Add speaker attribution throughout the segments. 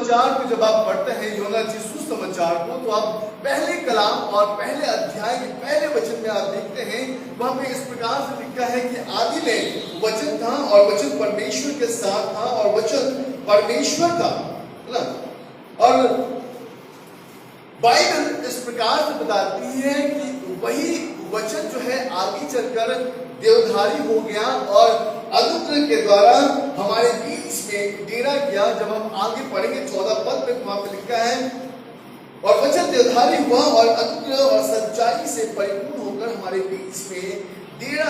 Speaker 1: सुसमाचार को जब आप पढ़ते हैं, यूहन्ना जी सुसमाचार को, तो आप पहले कलाम और पहले अध्याय के पहले वचन में आप देखते हैं, वहां पे इस प्रकार से लिखा है कि आदि में वचन था और वचन परमेश्वर के साथ था और वचन परमेश्वर था, है ना। और बाइबल इस प्रकार से बताती है कि वही वचन जो है आगे चलकर देवधारी हो गया और अनुग्रह के द्वारा हमारे बीच में डेरा किया। जब हम आगे पढ़ेंगे 14 पद में वहां पे लिखा है, और वचन देवधारी हुआ और अनुग्रह और सच्चाई से परिपूर्ण होकर हमारे बीच में डेरा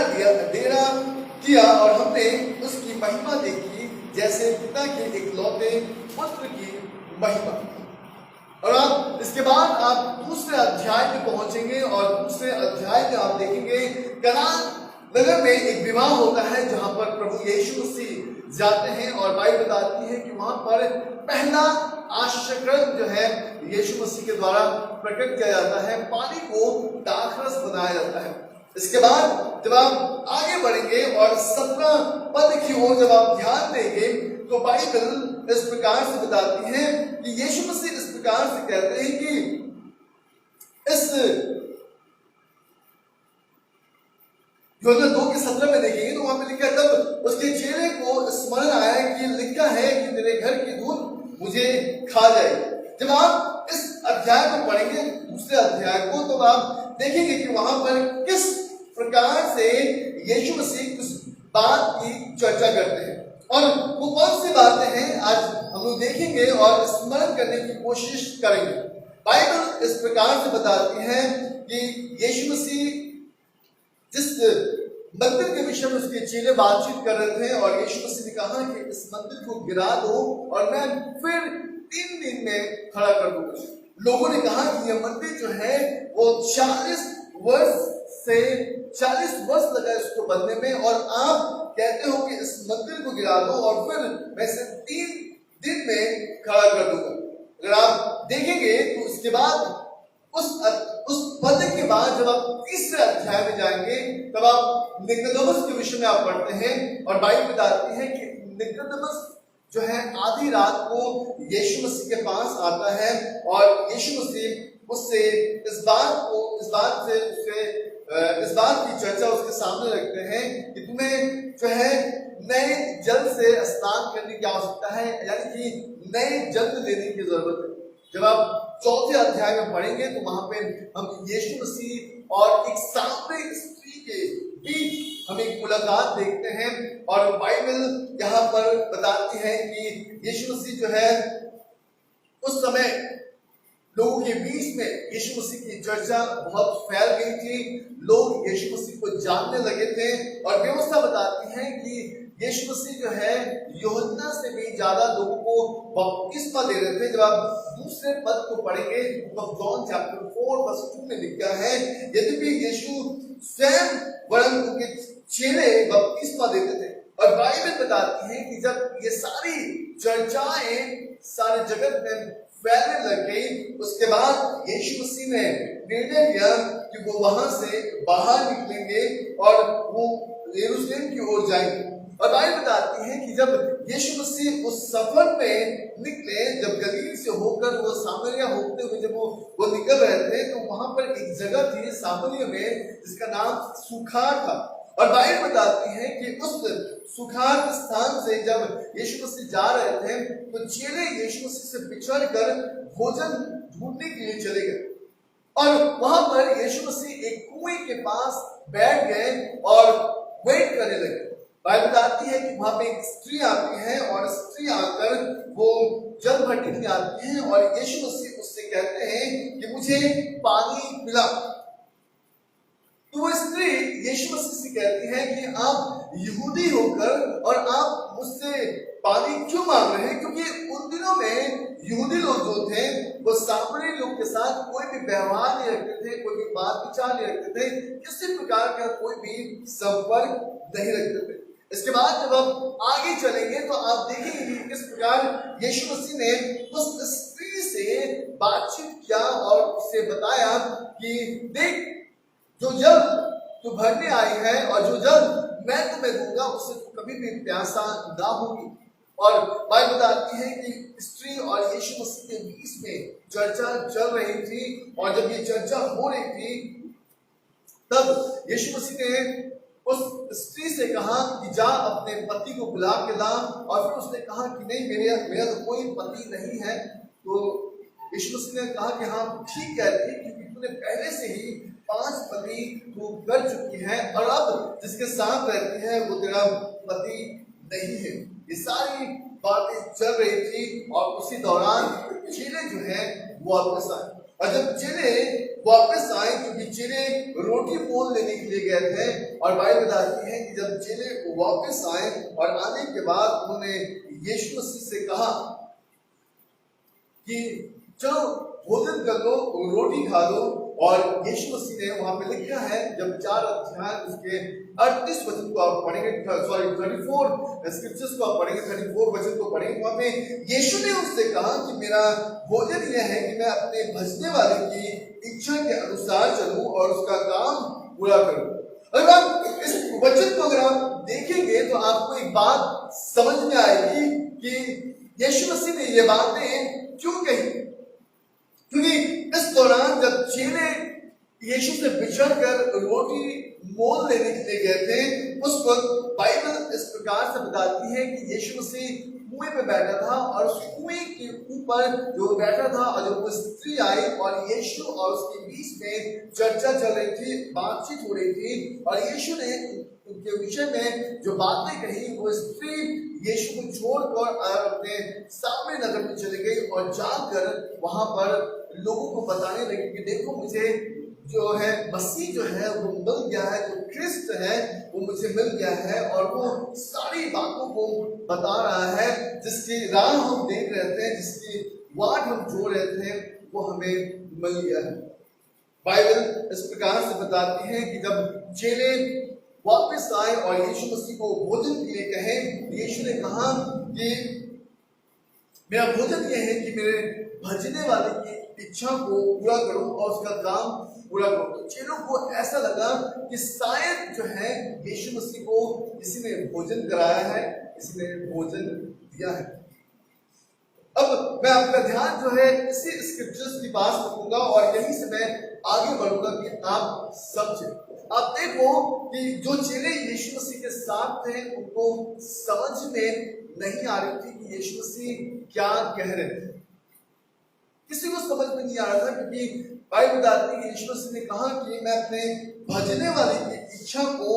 Speaker 1: किया, और हमने उसकी महिमा देखी जैसे पिता के इकलौते पुत्र की महिमा। और आप इसके बाद आप दूसरे अध्याय में पहुंचेंगे और दूसरे अध्याय में आप देखेंगे कनान नगर में एक विवाह होता है जहां पर प्रभु यीशु मसीह जाते हैं, और बाइबल बताती है कि वहां पर पहला आश्चर्यक्रम जो है यीशु मसीह के द्वारा प्रकट किया जाता है, पानी को दाखरस बनाया जाता है। इसके बाद जब आप आगे बढ़ेंगे और 17 पद की ओर जब आप ध्यान देंगे तो बाइबल इस प्रकार से बताती है कि यीशु मसीह इस प्रकार से कहते हैं कि इस यूहन्ना 2:17 में देखेंगे तो वहां पे लिखा है, तब उसके चेले को स्मरण आया कि लिखा है कि तेरे घर की धूल मुझे खा जाए। जब आप इस अध्याय को पढ़ेंगे, दूसरे अध्याय को, तो आप देखेंगे कि वहां पर किस प्रकार से यीशु मसीह कुछ बात की चर्चा करते हैं, और वो कौन सी बातें हैं आज हम लोग देखेंगे और स्मरण करने की कोशिश करेंगे। बाइबल इस प्रकार से बताती है कि यीशु मसीह जिस मंदिर के विषय में उसके चेले बातचीत कर रहे थे, और यीशु मसीह ने कहा कि इस मंदिर को गिरा दो और मैं फिर 3 दिन में खड़ा कर दूंगा। लोगों ने कहा कि यह मंदिर जो है वो 40 वर्ष लगा इसको बनने में, और आप कहते हो कि इस मंदिर को गिरा दो और फिर मैं इसे 3 दिन में खड़ा कर दूंगा। अगर आप देखेंगे तो इसके बाद उस पद के बाद जब आप तीसरे अध्याय में जाएंगे तब आप निकोदेमुस के विषय में आप पढ़ते हैं, और बाइबल बताती है कि निकोदेमुस जो है आधी रात को यीशु मसीह के पास आता है, और यीशु मसीह उससे इस बात की चर्चा उसके सामने रखते हैं कि तुम्हें जो है नए जल से स्नान करने की आवश्यकता है, यानी कि नए जन्म लेने की जरूरत है। जब आप 4थे अध्याय में पढ़ेंगे तो वहां पे हम यीशु मसीह और एक सामरिक स्त्री के बीच हम एक मुलाकात देखते हैं, और बाइबल यहाँ पर बताती है कि यीशु मसीह जो है उस समय लोगों के बीच में यीशु मसीह की चर्चा बहुत फैल गई थी, लोग यीशु मसीह को जानने लगे थे, और व्यवस्था बताती है कि यीशु मसीह जो है यूहन्ना से भी ज्यादा लोगों को बपतिस्मा दे रहे थे। जब आप दूसरे पद को पढ़ेंगे तो जॉन चैप्टर 4:2 में लिखा है, यद्यपि यीशु स्वयं वरन उनके चेले बपतिस्मा देते थे। और बाइबल बताती है कि जब ये सारी चर्चाएं सारे जगत में फैलने लग गई, उसके बाद यीशु मसीह ने निर्णय लिया कि वो वहां से बाहर निकलेंगे और वो यरूशलेम की ओर जाएंगे। और बाइबल बताती है कि जब यीशु मसीह उस सफर में निकले, जब गलील से होकर वो सामरिया होते हुए जब वो निकल रहे थे, तो वहां पर एक जगह थी सामरिया में जिसका नाम सुखार था। और बाइबल बताती है कि उस सुखार स्थान से जब यीशु मसीह जा रहे थे तो चेले यीशु मसीह से बिछड़ कर भोजन ढूंढने के लिए चले गए, और वहां पर यीशु मसीह एक कुएं के पास बैठ गए और वेट करने लगे। बाइबल बताती है कि वहां पे एक स्त्री आती है, और स्त्री आकर वो जल भट्टी में आती है, और यीशु मसीह उससे कहते हैं कि मुझे पानी पिला। तो वो स्त्री यीशु मसीह से कहती है कि आप यहूदी होकर और आप मुझसे पानी क्यों मांग रहे हैं, क्योंकि उन दिनों में यहूदी लोग जो थे वो सामरी लोग के साथ कोई भी व्यवहार नहीं रखते थे, कोई भी बात विचार नहीं रखते थे, किसी प्रकार का कोई भी संपर्क नहीं रखते थे। इसके बाद जब आप आगे चलेंगे तो आप देखेंगे कि किस प्रकार यीशु मसीह ने उस स्त्री से बातचीत किया और उससे बताया कि देख, जो जल तू भरने आई है और जो जल मैं तुम्हें दूंगा उससे तू कभी भी प्यासा ना होगी। और बाइबल बताती है कि स्त्री और यीशु मसीह के बीच में चर्चा चल रही थी, और जब ये चर्चा हो रही थी तब यीशु मसीह ने उस स्त्री से कहा कि जा अपने पति को बुला के ला, और फिर उसने कहा कि नहीं, मेरा तो कोई पति नहीं है। तो यीशु मसीह ने कहा कि हाँ ठीक कहती, क्योंकि तूने पहले से ही 5 पति तू कर चुकी है, और अब जिसके साथ रहती है वो तेरा पति नहीं है। ये सारी बातें चल रही थी, और उसी दौरान चेले जो है वो वापस आए, और जब चेले वापस आए, क्योंकि चेले रोटी मोल लेने के लिए गए थे, और बाइबल बताती है कि जब चेले वापस आए और आने के बाद उन्होंने यीशु मसीह से कहा कि चलो भोजन कर लो, रोटी खा लो। और यीशु मसीह ने वहां पे लिखा है, जब 4 अध्याय उसके 38 वचन को आप पढ़ेंगे, 34 स्क्रिप्चर्स को आप पढ़ेंगे, 34 वचन को पढ़ेंगे, वहां पे यीशु ने उससे कहा कि मेरा भोजन यह है कि मैं अपने भजने वाले की इच्छा के अनुसार चलूं और उसका काम पूरा करूं। अगर आप इस वचन को अगर आप देखेंगे तो आपको एक बात समझ में आएगी कि यीशु मसीह ने ये बातें क्यों कही। क्योंकि इस दौरान जब चेले यीशु से बिछड़ कर रोटी मोल लेने के लिए गए थे, उस वक्त बाइबल इस प्रकार से बताती है कि यीशु मसीह कुएं पे बैठा था, और उस कुएं के ऊपर जो बैठा था, और जब वो स्त्री आई और यीशु और उसके बीच में चर्चा चल रही थी, बातचीत हो रही थी, और यीशु ने उनके विषय में जो बातें कही, वो स्त्री यीशु को छोड़कर अपने सामने नगर में चली गई, और जाकर वहां पर लोगों को बताने लगी कि देखो मुझे जो है मसीह जो है वो मिल गया है, जो क्रिस्ट है वो मुझे मिल गया है, और वो सारी बातों को बता रहा है, जिसकी राह हम देख रहे थे, जिसकी वाट हम जो रहे थे, वो हमें मिल गया है। बाइबल इस प्रकार से बताती है कि जब चेले वापस आए और यीशु मसीह को भोजन के लिए कहे, यीशु ने कहा कि मेरा भोजन यह है कि मेरे भजने वाले की इच्छा को पूरा करूं और उसका काम पूरा करूं। तो चेलों को ऐसा लगा कि शायद जो है यीशु मसीह को किसी ने भोजन कराया है, किसी ने भोजन दिया है। अब मैं आपका ध्यान जो है इसी स्क्रिप्चर्स के पास रखूंगा, और यहीं से मैं आगे बढ़ूंगा कि आप समझे। आप देखो कि जो चेले यीशु मसीह के साथ थे, उनको समझ में नहीं आ रही थी कि यीशु मसीह क्या कह रहे थे। किसी को समझ में नहीं आ रहा था, क्योंकि बाइबल बताती है कि यीशु मसीह ने कहा कि मैं अपने भजने वाले की इच्छा को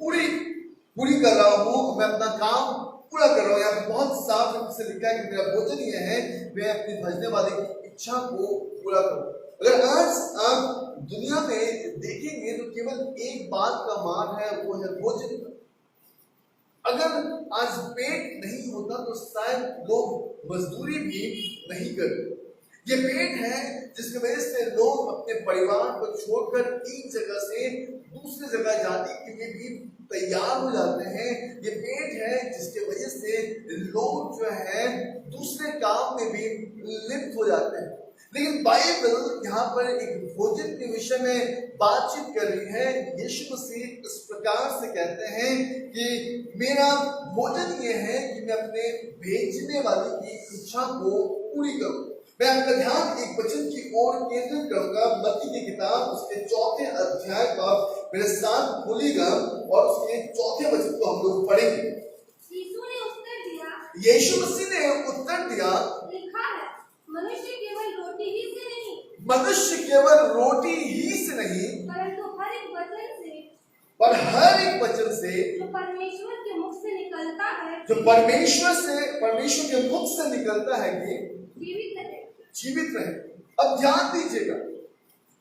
Speaker 1: पूरी कर रहा हूँ, मैं अपना काम पूरा कर रहा हूँ। यहाँ पे बहुत साफ रूप से लिखा है कि मेरा भोजन यह है, मैं अपने भजने वाले की इच्छा को पूरा करूँ। अगर आज आप दुनिया में देखेंगे तो केवल एक बात का मान है, वो है भोजन का। अगर आज पेट नहीं होता तो शायद लोग मजदूरी भी नहीं करते। ये पेट है जिसकी वजह से लोग अपने परिवार को छोड़कर एक जगह से दूसरी जगह जाने के लिए भी तैयार हो जाते हैं। ये पेट है जिसके वजह से लोग जो है दूसरे काम में भी लिप्त हो जाते हैं। लेकिन बाइबल यहाँ पर एक भोजन के विषय में बातचीत कर रही है। यीशु मसीह इस प्रकार से कहते हैं कि मेरा भोजन ये है कि मैं अपने भेजने वाले की इच्छा को पूरी करूं। मैं आपका ध्यान एक वचन की ओर केंद्रित करूंगा, मत्ती की किताब उसके 4थे अध्याय का मेरे साथ खोलिएगा, और उसके 4थे वचन को हम लोग पढ़ेंगे। यीशु मसीह ने उत्तर दिया,
Speaker 2: लिखा है, मनुष्य केवल रोटी ही से नहीं,
Speaker 1: मनुष्य केवल रोटी ही से नहीं,
Speaker 2: परंतु हर एक वचन से,
Speaker 1: पर हर एक वचन से
Speaker 2: जो परमेश्वर के मुख से निकलता है,
Speaker 1: जो परमेश्वर के मुख से निकलता है कि जीवित रहे। अब ध्यान दीजिएगा,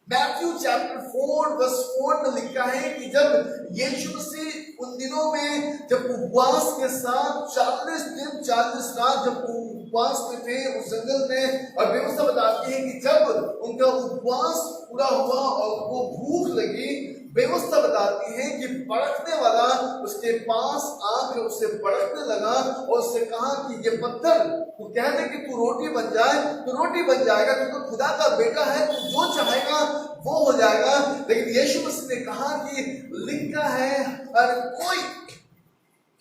Speaker 1: मैथ्यू चैप्टर 4 वर्स 4 में लिखा है कि जब यीशु मसीह उन दिनों में जब उपवास के साथ 40 दिन 40 रात जब उपवास में थे उस जंगल में, और व्यवस्था बताती है कि जब उनका उपवास पूरा हुआ और वो भूख लगी, व्यवस्था बताती है कि पड़कने वाला उसके पास आकर उससे पड़कने लगा और उससे कहा कि ये पत्थर तू कह दे कि तू रोटी बन जाए, तो रोटी बन जाएगा, तू तो खुदा का बेटा है, तू जो चाहेगा वो हो जाएगा। लेकिन यीशु मसीह ने कहा कि लिखा है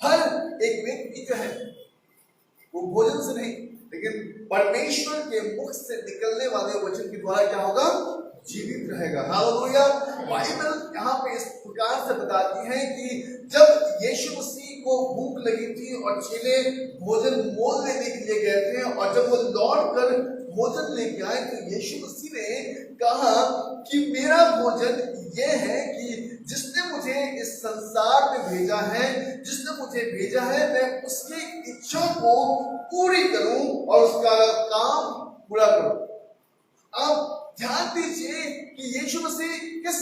Speaker 1: हर एक व्यक्ति जो है वो भोजन से नहीं, लेकिन परमेश्वर के मुख से निकलने वाले वचन के द्वारा क्या होगा? जीवित रहेगा। हालेलुया। बाइबल यहाँ पे इस प्रकार से बताती है कि जब यीशु मसीह को भूख लगी थी और चेले भोजन मोल लेने के लिए गए थे, और जब वो लौट कर भोजन लेके आए तो यीशु मसीह ने कहा कि मेरा भोजन ये है कि जिसने मुझे इस संसार में भेजा है, जिसने मुझे भेजा है, मैं उसकी इच्छा को पूरी करूं और उसका काम पूरा करूं। अब ध्यान दीजिए कि यीशु मसीह किस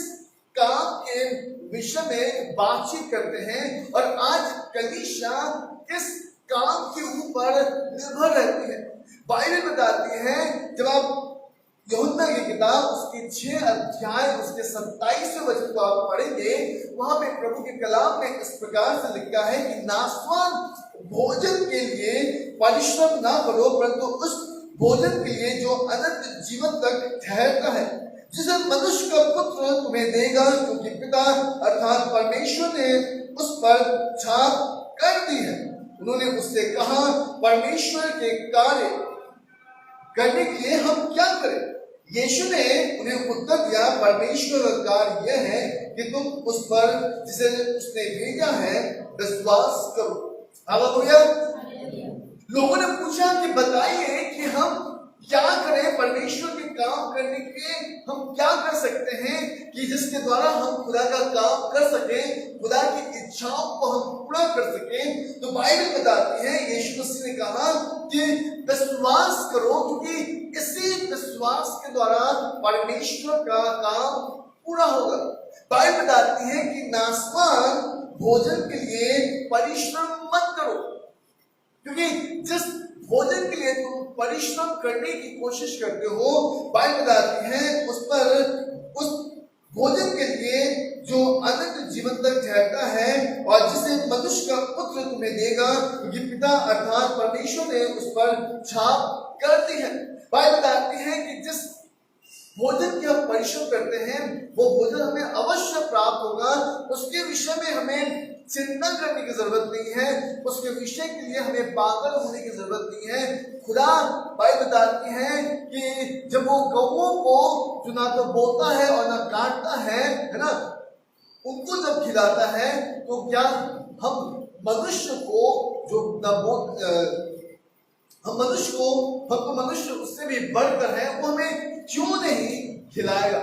Speaker 1: काम के विषय में बातचीत करते हैं और आज कलीसिया किस काम के ऊपर निर्भर रहती है। बाइबल बताती है, जब आप यूहन्ना की किताब उसके 6 अध्याय उसके 27वें वचन को आप पढ़ेंगे, वहां पे प्रभु के कलाम में इस प्रकार से लिखा है कि नाशवान भोजन के लिए परिश्रम ना करो, परंतु उस भोजन के लिए जो अनंत जीवन तक ठहरता है, जिसे मनुष्य का पुत्र तुम्हें देगा, क्योंकि पिता अर्थात परमेश्वर ने उस पर छाप कर दी है। उन्होंने उससे कहा, परमेश्वर के कार्य करने के लिए हम क्या करें? यीशु ने उन्हें उत्तर दिया, परमेश्वर का कार्य यह है कि तुम उस पर जिसे उसने भेजा है विश्वास करो। हालेलुया। लोगों ने पूछा कि बताइए कि हम क्या करें, परमेश्वर के काम करने के लिए हम क्या कर सकते हैं कि जिसके द्वारा हम खुदा का काम कर सकें, खुदा की इच्छाओं को हम पूरा कर सकें। तो बाइबल बताती है, यीशु मसीह ने कहा कि विश्वास करो, क्योंकि इसी विश्वास के द्वारा परमेश्वर का काम पूरा होगा। बाइबल बताती है कि नाशवान भोजन के लिए परिश्रम मत करो, क्योंकि जिस भोजन के लिए तुम परिश्रम करने की कोशिश करते हो, बाइबल बताती है उस भोजन के लिए जो अनंत जीवन तक ठहरता है और जिसे मनुष्य का पुत्र तुम्हें देगा, क्योंकि पिता अर्थात परमेश्वर ने उस पर छाप कर दी है। बाइबल बताती है कि जिस भोजन की हम परिश्रम करते हैं वो भोजन हमें अवश्य प्राप्त होगा। उसके विषय में हमें चिंता करने की जरूरत नहीं है, उसके विषय के लिए हमें पागल होने की जरूरत नहीं है। खुदा बाइबल बताती है कि जब वो गौओं को जो ना तो बोता है और ना काटता है ना, उनको जब खिलाता है, तो क्या हम मनुष्य को जो हमको मनुष्य उससे भी बढ़कर है, वो हमें क्यों नहीं खिलाएगा?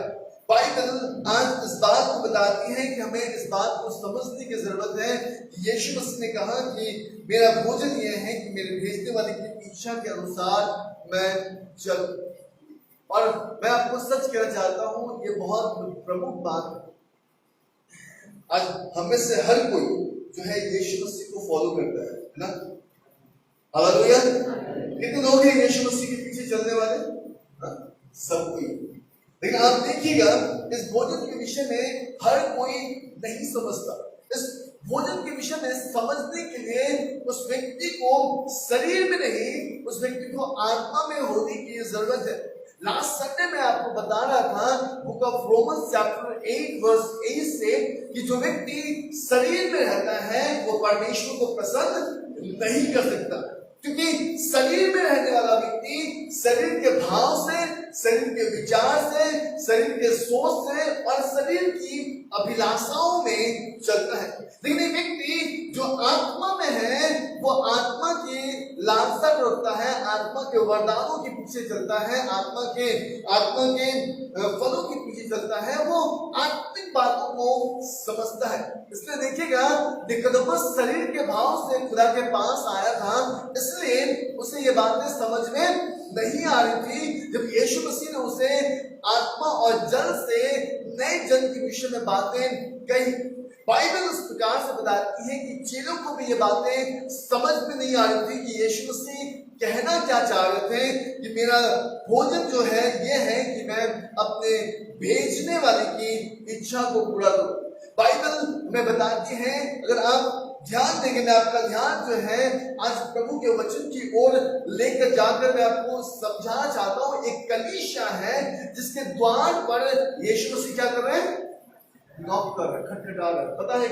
Speaker 1: बाइबल आज इस बात को बताती है कि हमें इस बात को समझने की जरूरत है कि यीशु मसीह ने कहा कि मेरा भोजन यह है कि मेरे भेजने वाले की इच्छा के अनुसार मैं चल। और मैं आपको सच कहना चाहता हूं, ये बहुत प्रमुख बात है। आज हमें से हर कोई जो है यीशु मसीह को फॉलो करता है ना। हालेलुया। कितने लोग हैं यीशु मसीह के पीछे चलने वाले? सब कोई। लेकिन आप देखिएगा, इस भोजन के विषय में हर कोई नहीं समझता। इस भोजन के विषय में समझने के लिए उस व्यक्ति को शरीर में नहीं, उस व्यक्ति को आत्मा में होने की जरूरत है। लास्ट संडे में आपको बता रहा था book of Romans chapter 8 verse 8 से कि जो व्यक्ति शरीर में रहता है वो परमेश्वर को पसंद नहीं कर सकता, क्योंकि शरीर में रहने वाला व्यक्ति शरीर के भाव से, शरीर के विचार से, शरीर के सोच से और शरीर की अभिलाषाओं में चलता है। लेकिन एक व्यक्ति जो आत्मा में है वो आत्मा की लालसा रखता है, आत्मा के वरदानों के पीछे चलता है, आत्मा के फलों के पीछे चलता है, वो आत्मिक बातों को समझता है। इसलिए देखिएगा, निकोदेमुस शरीर के भाव से खुदा के पास आया था, इसलिए उसे ये बातें समझ में नहीं आ रही थी। जब यीशु मसीह ने उसे आत्मा और जल से नए जन्म के विषय में बातें कही, बाइबल उस प्रकार से बताती है कि चेलों को भी ये बातें समझ में नहीं आ रही थी कि यीशु मसीह कहना क्या चाह रहे थे कि मेरा भोजन जो है ये है कि मैं अपने भेजने वाले की इच्छा को पूरा करूं। बाइबल में बताती है, अगर आप ध्यान देंगे, मैं आपका ध्यान जो है आज प्रभु के वचन की ओर लेकर जाकर मैं आपको समझाना चाहता हूं। एक कलीसिया है जिसके द्वार पर यीशु मसीह क्या कर रहे हैं? नॉक कर रहे, खटखटा रहे। पता है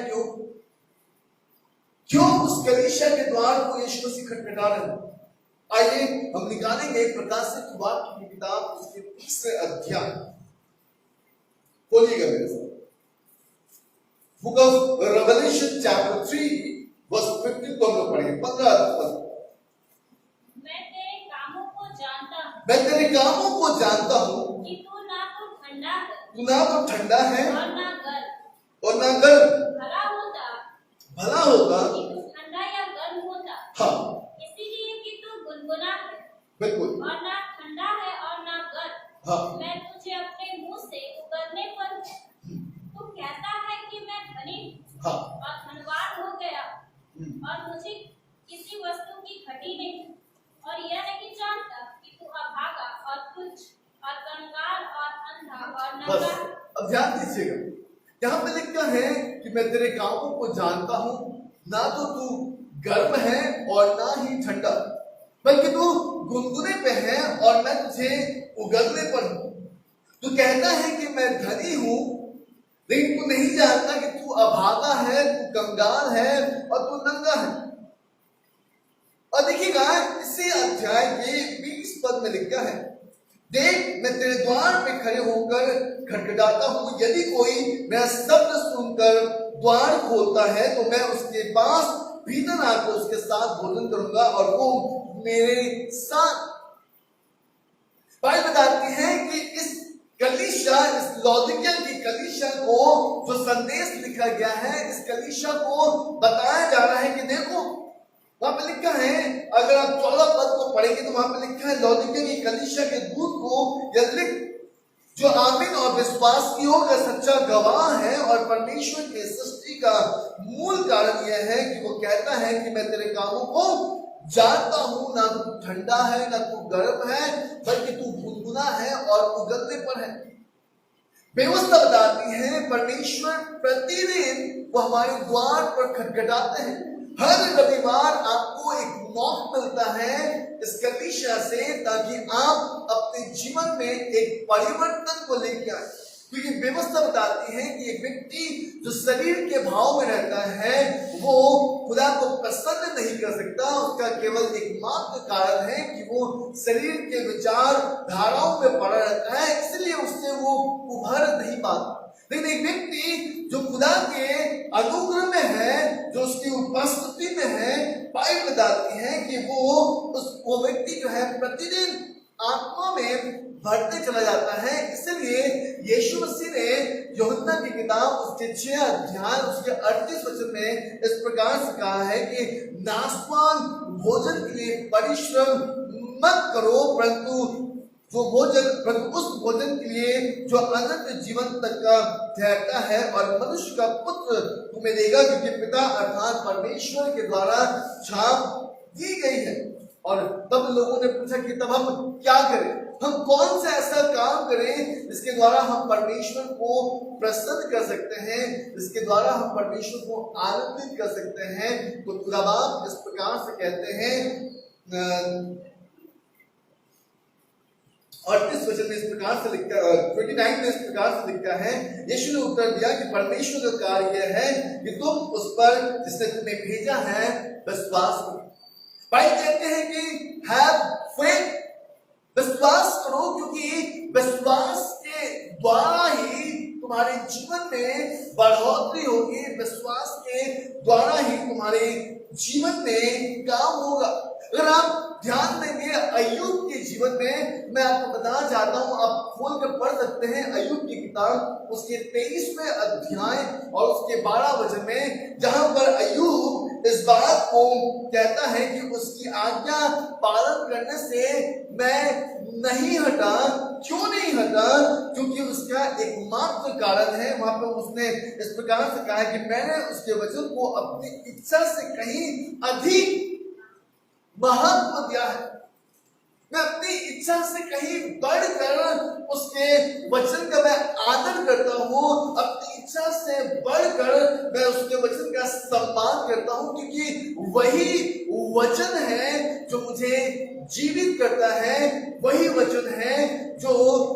Speaker 1: क्यों उस कलीसिया के द्वार को यीशु मसीह खटखटा रहे हैं? आइए हम निकालेंगे प्रकाशित वाक्य की किताब उसके 3 अध्याय। खोलिएगा मेरे साथ। Book of Revelation chapter 3 verse 15 को हम लोग पढ़ेंगे। 15
Speaker 2: मैं तेरे कामों को जानता हूँ
Speaker 1: मैं तेरे कामों को जानता हूँ
Speaker 2: कि तू ना तो ठंडा है
Speaker 1: तू ना तो ठंडा है
Speaker 2: और ना गर्म।
Speaker 1: और ना गर्म।
Speaker 2: भला होता कि तू ठंडा या गर्म होता।
Speaker 1: हाँ
Speaker 2: इसीलिए कि तू गुनगुना है
Speaker 1: बिल्कुल।
Speaker 2: और ना ठंडा है और ना गर्म।
Speaker 1: हाँ
Speaker 2: मैं तुझे अपने मुंह से उगलने पर तू कहता है कि मैं धनी
Speaker 1: हाँ
Speaker 2: और धनवान हो गया और मुझे किसी वस्तु की घटी नहीं, और यह नहीं जानता कि तू अभागा और तुच्छ और कंगाल और अंधा और
Speaker 1: बस
Speaker 2: नंगा।
Speaker 1: अब ध्यान दीजिएगा, यहाँ पे लिखा है कि मैं तेरे कामों को जानता हूँ, ना तो तू गर्म है और ना ही ठंडा, बल्कि तू गुनगुने पे है और मैं तुझे उगलने पर हूँ। तू कहता है कि मैं धनी हूँ, लेकिन तू नहीं जानता कि तू अभागा है, तू कंगाल है और तू नंगा है। और देखिएगा इसी अध्याय के 20 पद में लिखा है, देख मैं तेरे द्वार पे खड़े होकर खटखटाता हूँ, यदि कोई मेरा शब्द सुनकर द्वार खोलता है तो मैं उसके पास भीतर आकर उसके साथ भोजन करूंगा और वो मेरे साथ। बाइबल बताती है कि इस कलीसिया, इस लौदीकिया की कलीसिया को जो संदेश लिखा गया है, इस कलीसिया को बताया जा रहा है कि देखो वहां पे लिखा है, अगर आप 14 पद को पढ़ेंगे तो वहां पे लिखा है लौदीकिया की कलीसिया के दूत को यह लिख, जो आमीन और विश्वासियों का सच्चा गवाह है और परमेश्वर के सृष्टि का मूल कारण यह है कि वो कहता है कि मैं तेरे कामों को जानता हूं, ना तू ठंडा है ना तू गर्म है, बल्कि तू गुनगुना है और उगलने पर है। व्यवस्था बताती है परमेश्वर प्रतिदिन वो हमारे द्वार पर खटखटाते हैं। हर रविवार आपको एक मौका मिलता है इस कलीसिया से, ताकि आप अपने जीवन में एक परिवर्तन को लेकर आए। क्योंकि व्यवस्था बताती है कि एक व्यक्ति जो शरीर के भाव में रहता है वो खुदा को प्रसन्न नहीं कर सकता। उसका केवल एकमात्र कारण है कि वो शरीर के विचार धाराओं में पड़ा रहता है, इसलिए उससे वो उभर नहीं पाता। लेकिन एक व्यक्ति जो खुदा के अनुग्रह में है, जो उसकी उपस्थिति में है, बाइबल बताती है कि वो व्यक्ति जो है प्रतिदिन आत्मा में बढ़ते चला जाता है। इसलिए यीशु मसीह ने यूहन्ना की किताब उसके 6 अध्याय उसके 38 वचन में इस प्रकार से कहा है कि नाशवान भोजन के लिए परिश्रम मत करो, परंतु उस भोजन के लिए जो अनंत जीवन तक का ठहरता है और मनुष्य का पुत्र तुम्हें देगा, क्योंकि पिता अर्थात परमेश्वर के द्वारा छाप दी गई है। और तब लोगों ने पूछा कि तब हम क्या करें, हम कौन सा ऐसा काम करें जिसके द्वारा हम परमेश्वर को प्रसन्न कर सकते हैं, जिसके द्वारा हम परमेश्वर को आनंदित कर सकते हैं। तो खुदा बाप इस प्रकार से कहते हैं, 38 वचन में इस प्रकार से लिखा, 29 में इस प्रकार से लिखा है, यीशु ने उत्तर दिया कि परमेश्वर का कार्य यह है कि तुम उस पर जिसने तुम्हें भेजा है विश्वास करो। भाई कहते हैं कि हैव फेथ, विश्वास करो, क्योंकि विश्वास के द्वारा ही तुम्हारे जीवन में बढ़ोतरी होगी, विश्वास के द्वारा ही तुम्हारे जीवन में काम होगा। अगर आप ध्यान देंगे अय्यूब के जीवन में, मैं आपको बताना चाहता हूं, आप खोल कर पढ़ सकते हैं अय्यूब की किताब उसके 23वें अध्याय और उसके 12 वचन में, जहां पर अय्यूब इस बात को कहता है कि उसकी आज्ञा पालन करने से मैं नहीं हटा। क्यों नहीं हटा? क्योंकि उसका एकमात्र कारण है, वहां पर उसने इस प्रकार से कहा कि मैंने उसके वचन को अपनी इच्छा से कहीं अधिक महत्व दिया है। मैं अपनी इच्छा से कहीं बढ़कर उसके वचन का मैं आदर करता हूँ, अपनी इच्छा से बढ़कर मैं उसके वचन का सम्मान करता हूँ, क्योंकि वही वचन है जो मुझे जीवित करता है, वही वचन है जो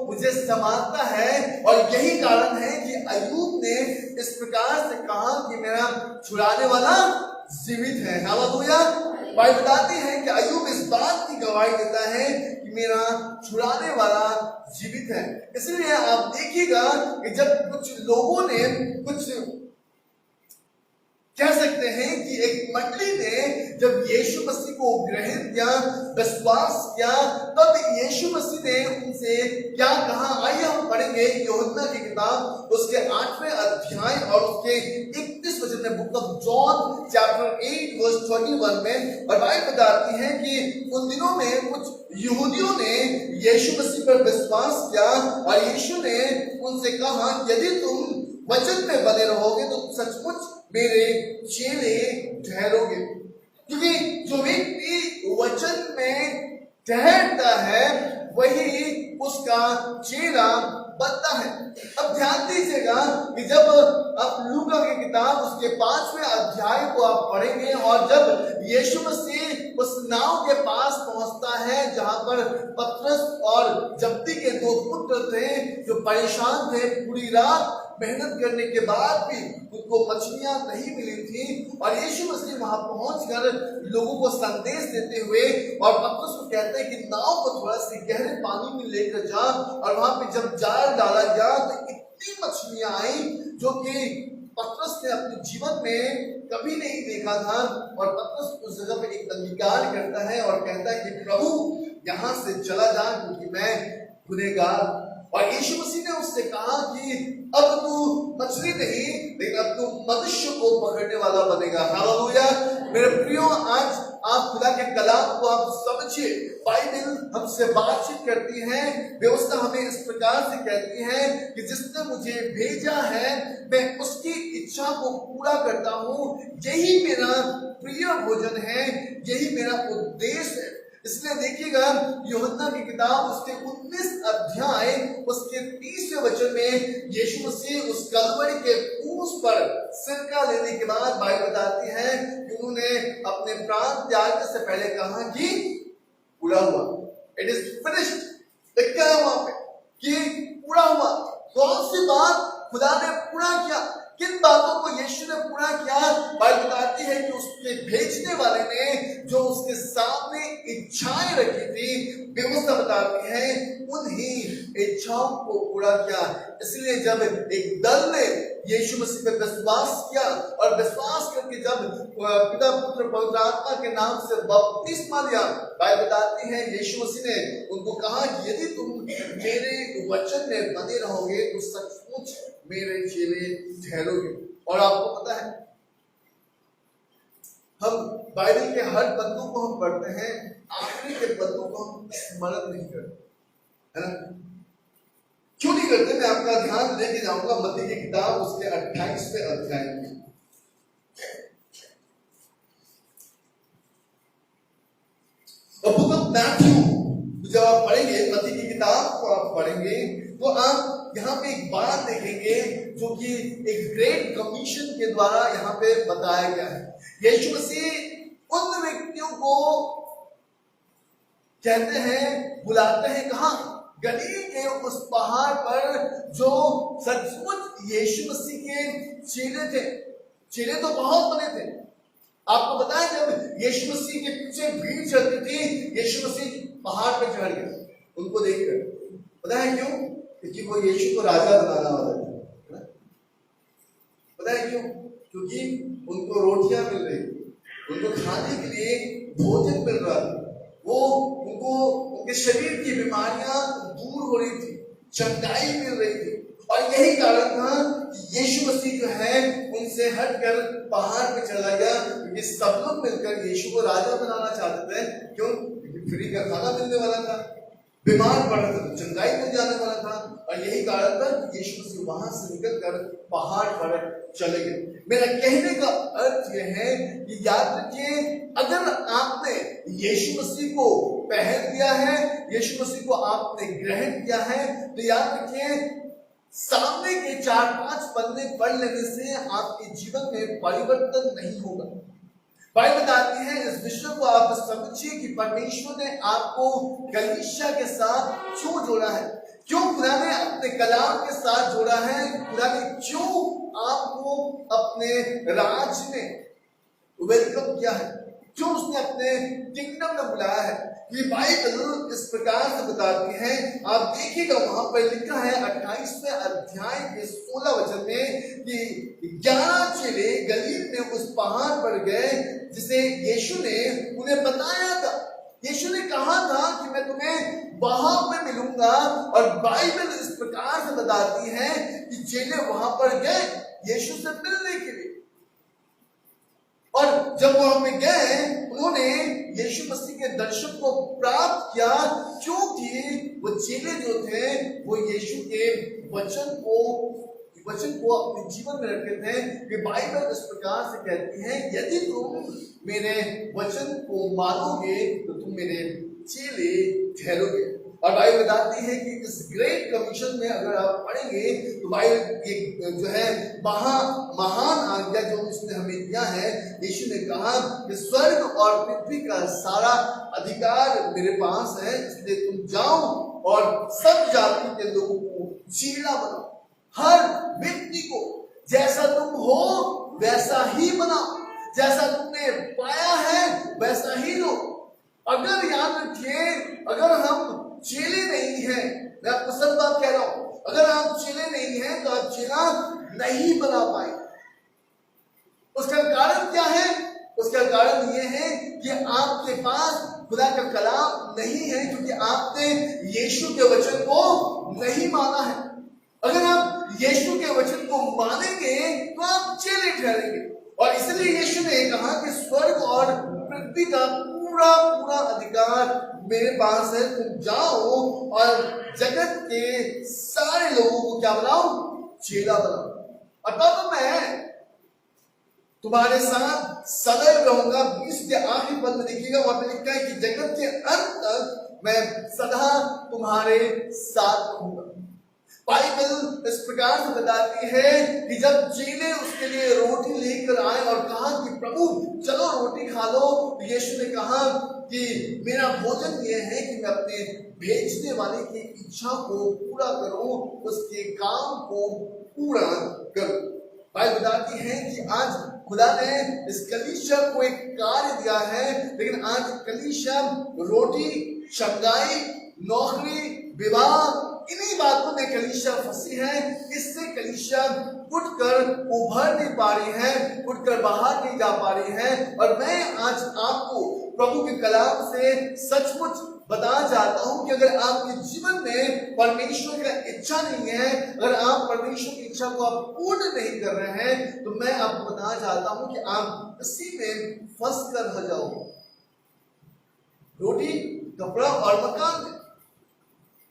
Speaker 1: मुझे संभालता है। और यही कारण है कि अय्यूब ने इस प्रकार से कहा कि मेरा छुड़ाने वाला जीवित है। हालेलुया। बाइबल बताती है कि अय्यूब इस बात की गवाही देता है कि मेरा छुड़ाने वाला जीवित है। इसलिए आप देखिएगा कि जब कुछ लोगों ने कुछ कह सकते हैं कि एक मंडली ने जब यीशु मसीह को ग्रहण किया, विश्वास किया, तब यीशु मसीह ने उनसे क्या कहा। आइए हम पढ़ेंगे यूहन्ना की किताब उसके 8वें अध्याय और उसके 31 वचन में, book of John chapter 8 verse 21 में। और बाइबल बताती है कि उन दिनों में कुछ यहूदियों ने यीशु मसीह पर विश्वास किया और यीशु ने उनसे कहा, यदि तुम वचन में बने रहोगे तो सचमुच मेरे चेले ठहरोगे। क्योंकि जो व्यक्ति वचन में ठहरता है वही उसका चेला बनता है। अब ध्यान दीजिएगा कि जब आप लूका की किताब उसके 5वें अध्याय को आप पढ़ेंगे और जब यीशु मसीह उस नाव के पास पहुंचता है जहां पर पतरस और जब्दी के 2 पुत्र थे जो परेशान थे, पूरी रात मेहनत करने के बाद भी उनको मछलियां नहीं मिली थी, और यीशु मसीह वहां पहुंचकर लोगों को संदेश देते हुए और पतरस को कहते हैं कि नाव को थोड़ा सी गहरे पानी में लेकर जा। और वहां पे जब जाल डाला गया तो इतनी मछलियां आई जो कि पतरस ने अपने जीवन में कभी नहीं देखा था। और पतरस उस जगह पे एक अंगीकार करता है और कहता है कि प्रभु यहां से चला जा क्योंकि मैं गुनहगार। और यीशु मसीह ने उससे कहा कि अब तू मछली नहीं लेकिन अब तू मनुष्य को पकड़ने वाला बनेगा। हालेलुया। मेरे प्रियो, आज आप खुदा के कलाम को आप समझिए। बाइबल हमसे बातचीत करती है, व्यवस्था हमें इस प्रकार से कहती है कि जिसने मुझे भेजा है मैं उसकी इच्छा को पूरा करता हूं। यही मेरा प्रिय भोजन है, यही मेरा उद्देश्य है। इसलिए देखिएगा यूहन्ना की किताब उसके 19 अध्याय उसके 30वें वचन में यीशु मसीह उस कलवरी के क्रूस पर सिरका लेने के बाद बाइबल बताती है कि उन्होंने अपने प्राण त्यागने से पहले कहा कि पूरा हुआ, इट इज फिनिश्ड। क्या है वहां पे कि पूरा हुआ। कौन सी बात खुदा ने पूरा किया, किन बातों को यीशु ने पूरा किया। बाइबल बताती है कि उसके भेजने वाले ने जो उसके सामने इच्छाएं रखी थी, व्यवस्था बताती है उन्हीं इच्छाओं को पूरा किया। इसलिए जब एक दल ने यीशु मसीह पर विश्वास किया और विश्वास करके जब पिता पुत्र पवित्र आत्मा के नाम से बपतिस्मा लिया, बाइबल बताती है यीशु मसीह ने उनको कहा कि यदि तुम मेरे वचन में बने रहोगे तो सचमुच मेरे चेले ठहरोगे। और आपको पता है हम बाइबल के हर बंदों को हम पढ़ते हैं, आखिरी के बंदों को हम स्मरण नहीं करते, है ना? क्यों नहीं करते? मैं आपका ध्यान लेके जाऊंगा मत्ती की किताब उसके 28वें अध्याय में। बुक ऑफ मैथ्यू जब आप पढ़ेंगे, मत्ती की किताब को आप पढ़ेंगे तो आप यहाँ पे एक बात देखेंगे जो कि एक ग्रेट कमीशन के द्वारा यहाँ पे बताया गया है। यीशु मसीह उन व्यक्तियों को कहते हैं, बुलाते हैं कहाँ? गलील के उस पहाड़ पर जो सचमुच यीशु मसीह के चेले थे। चेले तो बहुत बने थे। आपको पता है जब यीशु मसीह के पीछे भीड़ चलती थी, यीशु मसीह पहाड़ पर चढ़ गए उनको देखकर। पता है क्यों? क्योंकि वो यीशु को राजा बनाना वाला था। पता है क्यों? क्योंकि उनको रोटियां मिल रही थी, उनको खाने के लिए भोजन मिल रहा था, वो उनको उनके शरीर की बीमारियां दूर हो रही थी, चंगाई मिल रही थी। और यही कारण था कि यीशु मसीह जो है उनसे हटकर पहाड़ पे चला गया, क्योंकि सब लोग मिलकर यीशु को राजा बनाना चाहते थे। क्यों? क्योंकि फ्री का खाना मिलने वाला था, बीमार पड़ रहा था, चंगाई मिल जाने वाला था। और यही कारण था कि यीशु मसीह वहां से निकलकर पहाड़ पर चले गए। मेरा कहने का अर्थ यह है कि याद रखिए, अगर आपने यीशु मसीह को पहन लिया है, यीशु मसीह को आपने ग्रहण किया है, तो याद रखिए सामने के 4-5 पन्ने पढ़ लेने से आपके जीवन में परिवर्तन नहीं होगा। बाइबल बताती है, इस विषय को आप समझिए कि परमेश्वर ने आपको कलीसिया के साथ क्यों जोड़ा है, क्यों खुदा ने अपने कलाम के साथ जोड़ा है, खुदा ने क्यों आपको अपने राज में वेलकम किया है। जो उसने अपने किंगडम में बुलाया है। ये बाइबल इस प्रकार से बताती है, आप देखिएगा वहां पर लिखा है 28वें अध्याय के 16 वचन में कि 11 चेले गलील में उस पहाड़ पर गए जिसे यीशु ने उन्हें बताया था। यीशु ने कहा था कि मैं तुम्हें वहां पे मिलूंगा, और बाइबल इस प्रकार से बताती है कि चेले वहां पर गए यीशु से मिलने के लिए, और जब वहां पे गए उन्होंने यीशु मसीह के दर्शन को प्राप्त किया, क्योंकि वो चेले जो थे वो यीशु के वचन को अपने जीवन में रखते थे। कि बाइबल इस प्रकार से कहती है, यदि तुम मेरे वचन को मानोगे तो तुम मेरे चेले ठहरोगे। और बाइबल बताती है कि इस ग्रेट कमीशन में अगर आप पढ़ेंगे तो बाइबल एक जो है महान आज्ञा जो उसने हमें दिया है, यीशु ने कहा कि स्वर्ग और पृथ्वी का सारा अधिकार मेरे पास है, इसलिए तुम जाओ और सब जाति के लोगों को चेला बनाओ। हर व्यक्ति को जैसा तुम हो वैसा ही बनाओ, जैसा तुमने पाया है वैसा ही लो। अगर याद रखिए, अगर हम चेले नहीं हैं, मैं आपको सब बात कह रहा हूं, अगर आप चेले नहीं हैं तो आप चेला नहीं बना पाएंगे। उसका कारण क्या है? उसका कारण यह है कि आपके पास खुदा का कलाम नहीं है, क्योंकि आपने यीशु के वचन को नहीं माना है। अगर आप यीशु के वचन को मानेंगे तो आप चेले ठहरेंगे। और इसलिए यीशु ने कहा कि स्वर्ग और पृथ्वी का पूरा अधिकार मेरे पास है, तुम जाओ और जगत के सारे लोगों को क्या बनाओ? चेला बनाओ। और तब मैं तुम्हारे साथ सदैव रहूंगा। 20 के आखिरी पद में देखिएगा, वहां पे लिखा है कि जगत के अंत तक मैं सदा तुम्हारे साथ रहूंगा। बाइबल इस प्रकार से बताती है कि जब चेले उसके लिए रोटी लेकर आए और कहा कि प्रभु चलो रोटी खा लो, तो यीशु ने कहा कि मेरा भोजन यह है कि मैं अपने भेजने वाले की इच्छा को पूरा करूं, उसके काम को पूरा करूं। बाइबल बताती है कि आज खुदा ने इस कलीसिया को एक कार्य दिया है, लेकिन आज कलीसिया रोटी, शंगाई, नौकरी, विवाह, इन्हीं बातों में कलीसिया फंसी है। इससे कलीसिया उठकर उभर नहीं पा रही है, उठकर बाहर नहीं जा पा रही है। और मैं आज आपको प्रभु के कलाम से सचमुच बताना चाहता हूं कि अगर आपके जीवन में परमेश्वर का इच्छा नहीं है, अगर आप परमेश्वर की इच्छा को आप पूर्ण नहीं कर रहे हैं, तो मैं आपको बताना चाहता हूं कि आप इसी में फंस कर रह जाओगे, रोटी, कपड़ा और मकान में।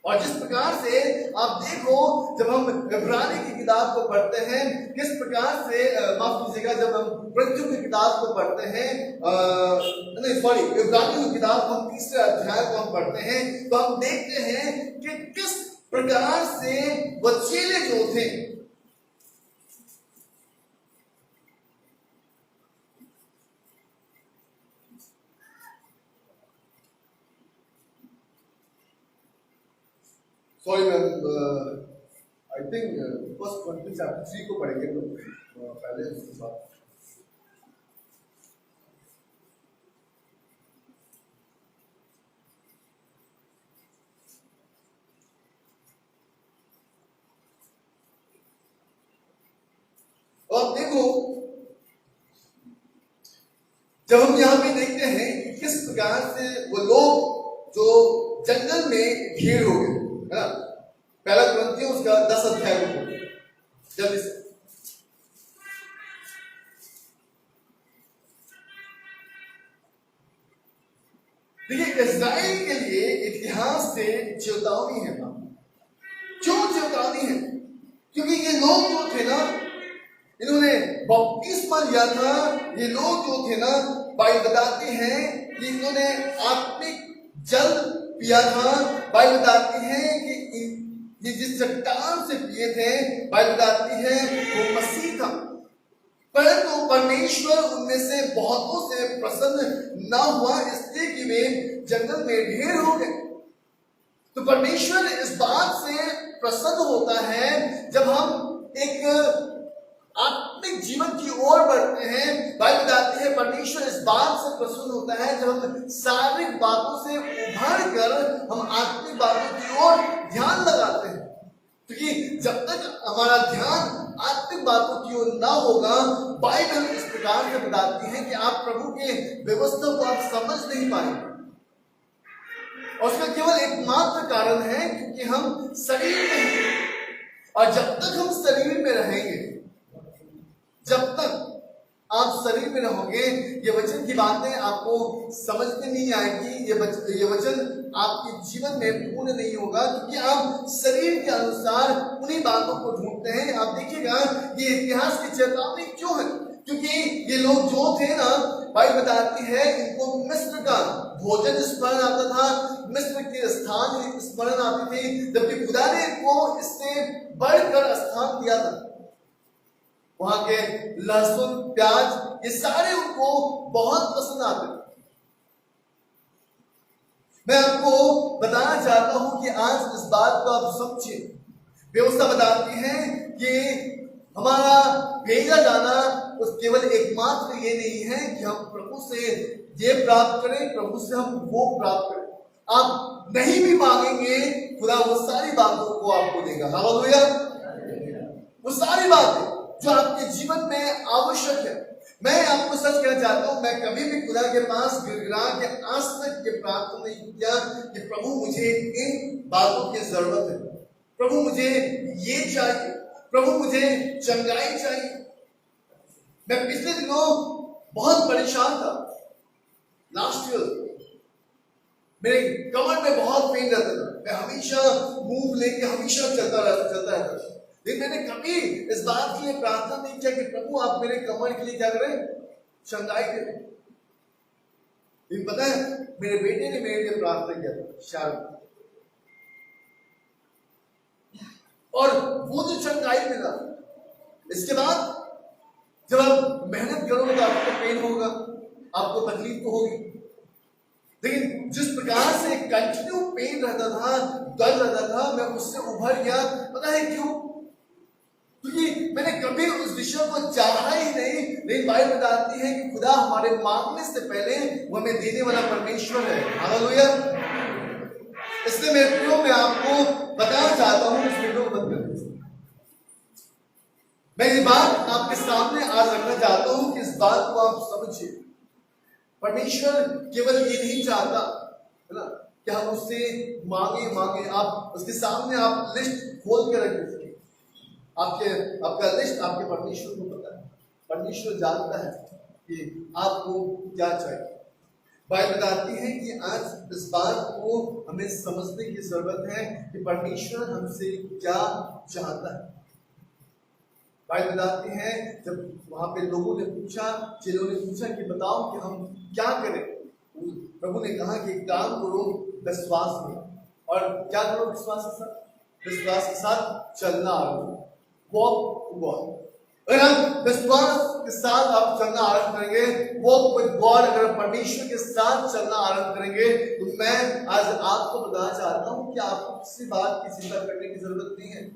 Speaker 1: और जिस प्रकार से आप देखो, जब हम इब्रानी की किताब को पढ़ते हैं, किस प्रकार से माफ कीजिएगा, जब हम मृत्यु की किताब को पढ़ते हैं, इब्रानी की किताब को हम 3 अध्याय को हम पढ़ते हैं, तो हम देखते हैं कि किस प्रकार से वो चेले जो थे, sorry ma'am, I think first Corinthians chapter 3 को पढ़ेंगे हम लोग पहले, उसके बाद और देखो, जब हम यहाँ पे देखते हैं कि किस प्रकार से वो लोग जो जंगल में भीड़ हो गए, है ना। पहला कुरिन्थियों उसका 10 अध्याय को जल्दी से। देखिए, इस्राएल के लिए इतिहास से चेतावनी है। क्यों चेतावनी है? क्योंकि ये लोग जो थे ना, इन्होंने बपतिस्मा लिया था। ये लोग जो थे ना, बाइबल बताते हैं कि इन्होंने आत्मिक जल पिया था। बाइबल बताती है कि ये जिस चट्टान से पिए थे, बाइबल बताती है वो मसीह था। परंतु परमेश्वर उनमें से बहुतों से प्रसन्न न हुआ, इसलिए कि वे जंगल में ढेर हो गए। तो परमेश्वर इस बात से प्रसन्न होता है जब हम एक आत्मिक जीवन की ओर बढ़ते हैं, बाइबल बताती है परमेश्वर इस बात से प्रसन्न होता है जब हम शारीरिक बातों से उभर कर हम आत्मिक बातों की ओर ध्यान लगाते हैं। क्योंकि जब तक हमारा ध्यान आत्मिक बातों की ओर ना होगा, बाइबल इस प्रकार से बताती है कि आप प्रभु के व्यवस्था को आप समझ नहीं पाएंगे। और उसका केवल एकमात्र कारण है क्योंकि हम शरीर में हैं, और जब तक हम शरीर में रहेंगे, जब तक आप शरीर में रहोगे, ये वचन की बातें आपको समझ में नहीं आएगी, ये वचन आपके जीवन में पूर्ण नहीं होगा, क्योंकि आप शरीर के अनुसार उन्हीं बातों को ढूंढते हैं। आप देखिएगा ये इतिहास की चेतावनी क्यों है, क्योंकि ये लोग जो थे ना, बाइबल बताती है इनको मिस्र का भोजन स्मरण आता था, मिस्र के स्थान स्मरण आती थी, जबकि खुदा ने इनको इससे बढ़कर स्थान दिया था। वहां के लहसुन, प्याज, ये सारे उनको बहुत पसंद आते थे। मैं आपको बताना चाहता हूं कि आज इस बात को आप समझिए। व्यवस्था बताती है कि हमारा भेजा जाना उस केवल एकमात्र ये नहीं है कि हम प्रभु से ये प्राप्त करें, प्रभु से हम वो प्राप्त करें। आप नहीं भी मांगेंगे, खुदा वो सारी बातों को आपको देगा। हालेलुया। वो सारी बातें जो आपके जीवन में आवश्यक है। मैं आपको सच कहना चाहता हूं, मैं कभी भी खुदा के पास गिड़गिड़ा के आज तक ये प्रार्थना नहीं किया कि प्रभु मुझे इन बातों की जरूरत है, प्रभु मुझे ये चाहिए, प्रभु मुझे चंगाई चाहिए। मैं पिछले दिनों बहुत परेशान था। लास्ट ईयर मेरे कमर में बहुत पेन रहता था, मैं हमेशा मूव लेके हमेशा चलता रहता। लेकिन मैंने कभी इस बात के लिए प्रार्थना नहीं किया कि प्रभु आप मेरे कमर के लिए क्या करें, चंगाई करें। लेकिन पता है, मेरे बेटे ने मेरे लिए प्रार्थना किया था, शायद, और वो जो चंगाई मिला, इसके बाद जब आप मेहनत करोगे तो आपको पेन होगा, आपको तकलीफ तो होगी, लेकिन जिस प्रकार से कंटिन्यू पेन रहता था, दर्द रहता था, मैं उससे उभर गया। पता है क्यों? क्योंकि मैंने कभी उस विषय को चाहा ही नहीं। लेकिन बाइबल बताती है कि खुदा हमारे मांगने से पहले वो हमें देने वाला परमेश्वर है। हालेलुया। इसलिए मेरे प्रियो, मैं आपको बताना चाहता हूं, इस वीडियो को बंद कर दीजिए। मैं ये बात आपके सामने आज रखना चाहता हूं कि इस बात को आप समझिए। परमेश्वर केवल ये नहीं चाहता है ना कि हम उससे मांगे। आप उसके सामने आप लिस्ट खोल के रख दीजिए। आपका लिस्ट आपके परमेश्वर को पता है। परमेश्वर जानता है कि आपको क्या चाहिए। बाइबल बताती है कि आज इस बात को हमें समझने की जरूरत है कि परमेश्वर हमसे क्या चाहता है। बाइबल बताती है जब वहां पे लोगों ने पूछा, चेलों ने पूछा कि बताओ कि हम क्या करें, प्रभु ने कहा कि काम करो विश्वास में। और क्या करो विश्वास के साथ? विश्वास के साथ चलना आरंभ, वॉक टू गॉड। अगर हम विश्वास के साथ आप चलना आरंभ करेंगे, वॉक विद गॉड, अगर परमेश्वर के साथ चलना आरंभ करेंगे, तो मैं आज आपको बताना चाहता हूं कि आपको किसी बात की चिंता करने की जरूरत नहीं है।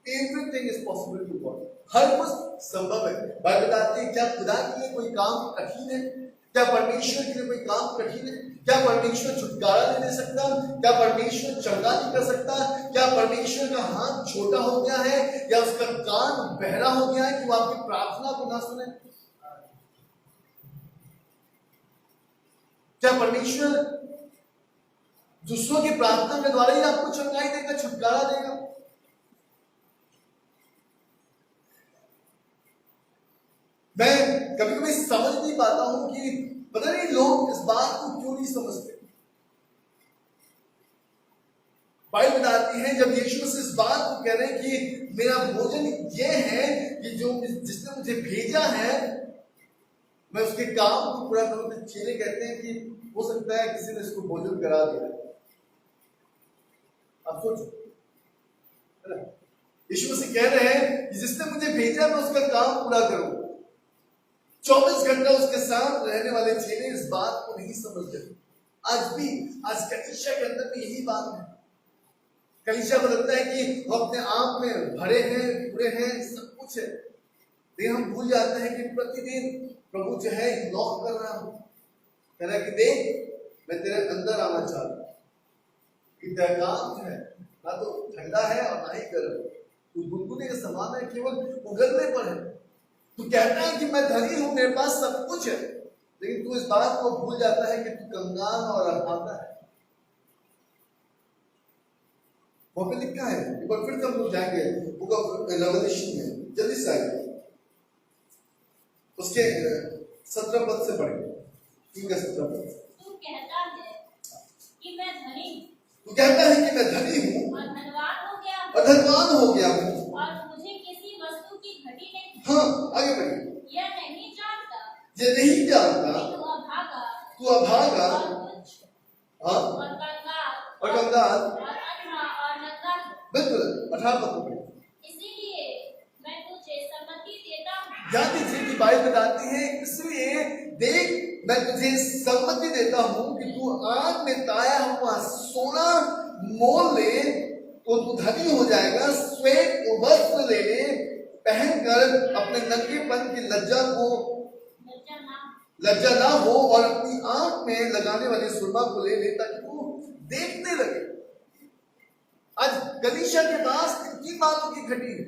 Speaker 1: Everything is possible to God. हर कुछ संभव है। बाइबल बताती है क्या खुदा के लिए कोई काम कठिन है? क्या परमेश्वर के लिए कोई काम कठिन है? क्या परमेश्वर छुटकारा नहीं दे सकता? क्या परमेश्वर चंगा नहीं कर सकता? क्या परमेश्वर का हाथ छोटा हो गया है या उसका कान बहरा हो गया है कि वो आपकी प्रार्थना को ना सुने? क्या परमेश्वर दूसरों की प्रार्थना के द्वारा ही आपको चंगाई देगा, छुटकारा देगा? मैं कभी कभी समझ नहीं पाता हूं कि पता नहीं लोग इस बात को क्यों नहीं समझते। बाइबल बताती है जब यीशु से इस बात को कह रहे हैं कि मेरा भोजन ये है कि जो जिसने मुझे भेजा है मैं उसके काम को पूरा करूं। तो चेले कहते हैं कि हो सकता है किसी ने इसको भोजन करा दिया। आप सोचो, यीशु से कह रहे हैं कि जिसने मुझे भेजा मैं उसका काम पूरा करूं। 24 घंटा उसके साथ रहने वाले चेले इस बात को नहीं समझते। आज कलीसिया के अंदर भी यही बात है। कलीसिया को लगता है कि वो अपने आप में भरे हैं, पूरे हैं, सब कुछ है, लेकिन हम भूल जाते हैं कि प्रतिदिन प्रभु जो है नॉक कर रहा हूं, कह रहा है कि देख मैं तेरे अंदर आना चाहता हूं। कि तेरा काम जो है ना तो ठंडा है और ना ही गर्म, तू गुनगुने के समान है, केवल उगलने पर है। तू कहता है कि मैं धनी हूं, मेरे पास सब कुछ है, लेकिन तू इस बात को भूल जाता है कि तू कंगाल और अभागा है। वहां पे लिखा है, एक बार फिर हम लोग जाएंगे बुक ऑफ रेवलेशन में, जल्दी से आएंगे उसके 17 पद से पढ़ेंगे। ठीक है, 17 पद।
Speaker 2: तू कहता है कि मैं धनी हूं,
Speaker 1: तू कहता है कि मैं धनी हूं
Speaker 2: और धनवान हो गया हूं,
Speaker 1: और धनवान हो गया हूं,
Speaker 2: और मुझे किसी वस्तु की घटी नहीं।
Speaker 1: हाँ आगे बढ़िए।
Speaker 2: यह नहीं जानता
Speaker 1: ये नहीं जानता
Speaker 2: कि तू अभागा
Speaker 1: तू अभागा
Speaker 2: और तुच्छ
Speaker 1: हाँ
Speaker 2: और कंगाल
Speaker 1: और कंगाल,
Speaker 2: और अन्हा और नंगा है।
Speaker 1: बिल्कुल 18 पद को पढ़िए।
Speaker 2: इसीलिए मैं तुझे सम्मति देता हूं
Speaker 1: ध्यान दीजिए कि बाइबल बताती है, इसलिए देख मैं तुझे सम्मति देता हूं कि तू आग में ताया हुआ सोना मोल ले तो तू धनी हो जाएगा। श्वेत वस्त्र ले ले, पहनकर अपने नंगेपन की लज्जा ना हो, और अपनी आंख में लगाने वाली सुरमा को ले ले ताकि तू देखने लगे। आज गलीशा के पास 3 बातों की घटी है।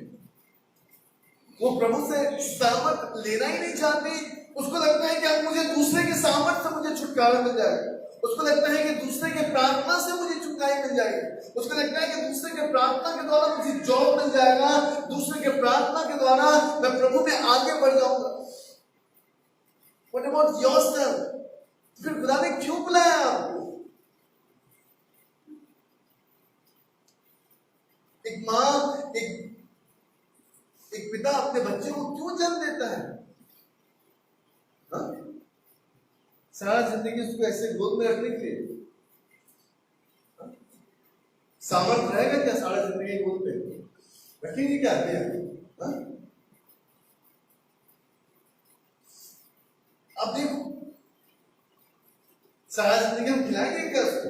Speaker 1: वो प्रभु से सामर्थ लेना ही नहीं चाहते। उसको लगता है कि अब मुझे दूसरे के सामर्थ से मुझे छुटकारा मिल जाएगा। उसको लगता है कि दूसरे के प्रार्थना से मुझे छुटकारा मिल जाएगी। उसको लगता है कि दूसरे के प्रार्थना के द्वारा मुझे जॉब मिल जाएगा, दूसरे के प्रार्थना के द्वारा मैं प्रभु में आगे बढ़ जाऊंगा। What about yourself? फिर खुदा ने क्यों बुलाया आपको? एक माँ, एक पिता अपने बच्चे को क्यों जन्म देता है? हाँ? सारा जिंदगी उसको ऐसे गोद में रखने के लिए? हाँ? सामर्थ रहेगा क्या सारा जिंदगी गोद पे रखेंगे क्या? हाँ? अब देखो, सारा जिंदगी हम खिलाएंगे क्या उसको?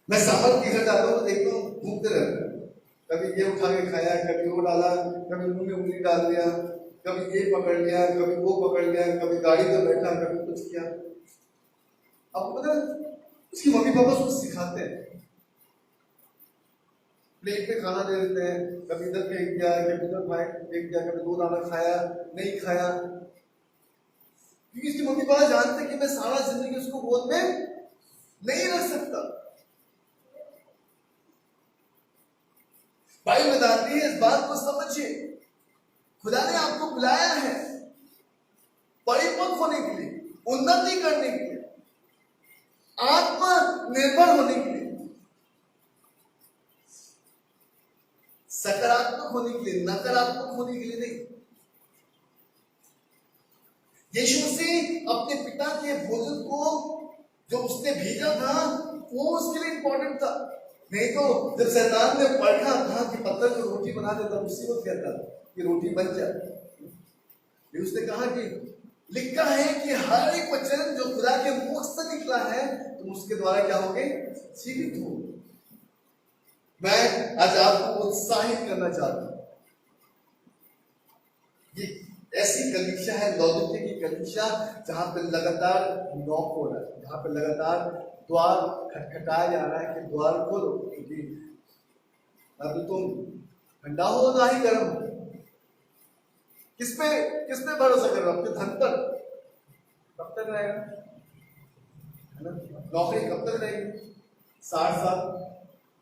Speaker 1: मैं सामर्थ के घर जाता हूँ तो देखता हूँ घूमते रहते हैं, कभी ये उठा के खाया, कभी वो डाला, कभी मुंह में उंगली डाल दिया, कभी ये पकड़ लिया, कभी वो पकड़ लिया, कभी गाड़ी पे बैठा, कभी कुछ किया। अब पता उसकी मम्मी पापा उसको सिखाते हैं, प्लेट पे खाना दे देते हैं, कभी इधर फेंक दिया, कभी उधर फेंक दिया, कभी 2 दाना खाया, नहीं खाया, क्योंकि इसकी मम्मी पापा जानते हैं कि मैं सारा जिंदगी उसको गोद में नहीं रख सकता। बाइबल बताती है, इस बात को समझिए, खुदा ने आपको बुलाया है परिपक्व होने के लिए, उन्नति करने के लिए, आत्मनिर्भर होने के लिए, सकारात्मक होने के लिए, नकारात्मक होने के लिए नहीं। यीशु मसीह अपने पिता के भोजन को जो उसने भेजा था वो उसके लिए इंपॉर्टेंट था। नहीं तो जब शैतान ने पढ़ा था कि पत्थर को रोटी बना देता, उसी को कहता कि रोटी बन जाए। उसने कहा कि लिखा है कि हर एक वचन जो खुदा के मुख से निकला है तुम उसके द्वारा क्या होगे? जीवित हो। मैं आज आपको उत्साहित करना चाहता हूं। ये ऐसी कलीसिया है, लौदीकिया की कलीसिया, जहां पे लगातार नॉक हो रहा है, जहां पे लगातार द्वार खटखटाया जा रहा है कि द्वार खोलो, क्योंकि ना तो तुम ठंडा हो ना ही गर्म हो। किस पे भरोसा कर रहे हो? अपने धन पर? कब तक रहेगा? है ना? नौकरी कब तक रहेगी? 60 साल।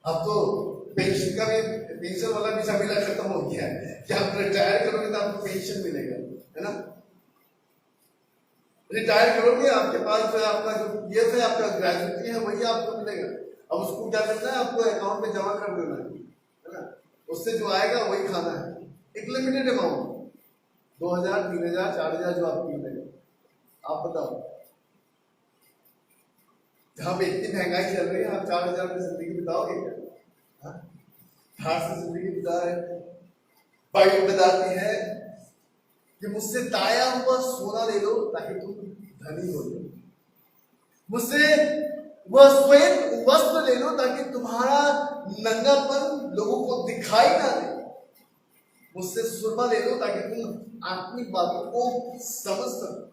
Speaker 1: अब तो पेंशन का भी, पेंशन वाला भी झमेला खत्म हो गया है कि आप रिटायर करोगे तो आपको पेंशन मिलेगा, है ना? रिटायर करोगे आपके पास जो आपका जो पीएफ है, आपका ग्रेजुएटी है, वही आपको मिलेगा। अब उसको क्या करना है? आपको अकाउंट में जमा कर देना है ना? उससे जो आएगा वही खाना है। एक लिमिटेड अमाउंट, 2000, 3000, 4000 जो आपको मिलेगा। आप बताओ, जहां पे इतनी महंगाई चल रही है, आप 4000 में जिंदगी बिताओगे क्या? ठाठ से जिंदगी बिता रहे। बाइबल बताती है कि मुझसे ताया हुआ सोना ले लो ताकि तुम धनी हो जाओ, मुझसे वह श्वेत वस्त्र ले लो ताकि तुम्हारा नंगापन लोगों को दिखाई ना दे। मुझसे सुरमा ले लो ताकि तुम आत्मिक बातों को समझ सको।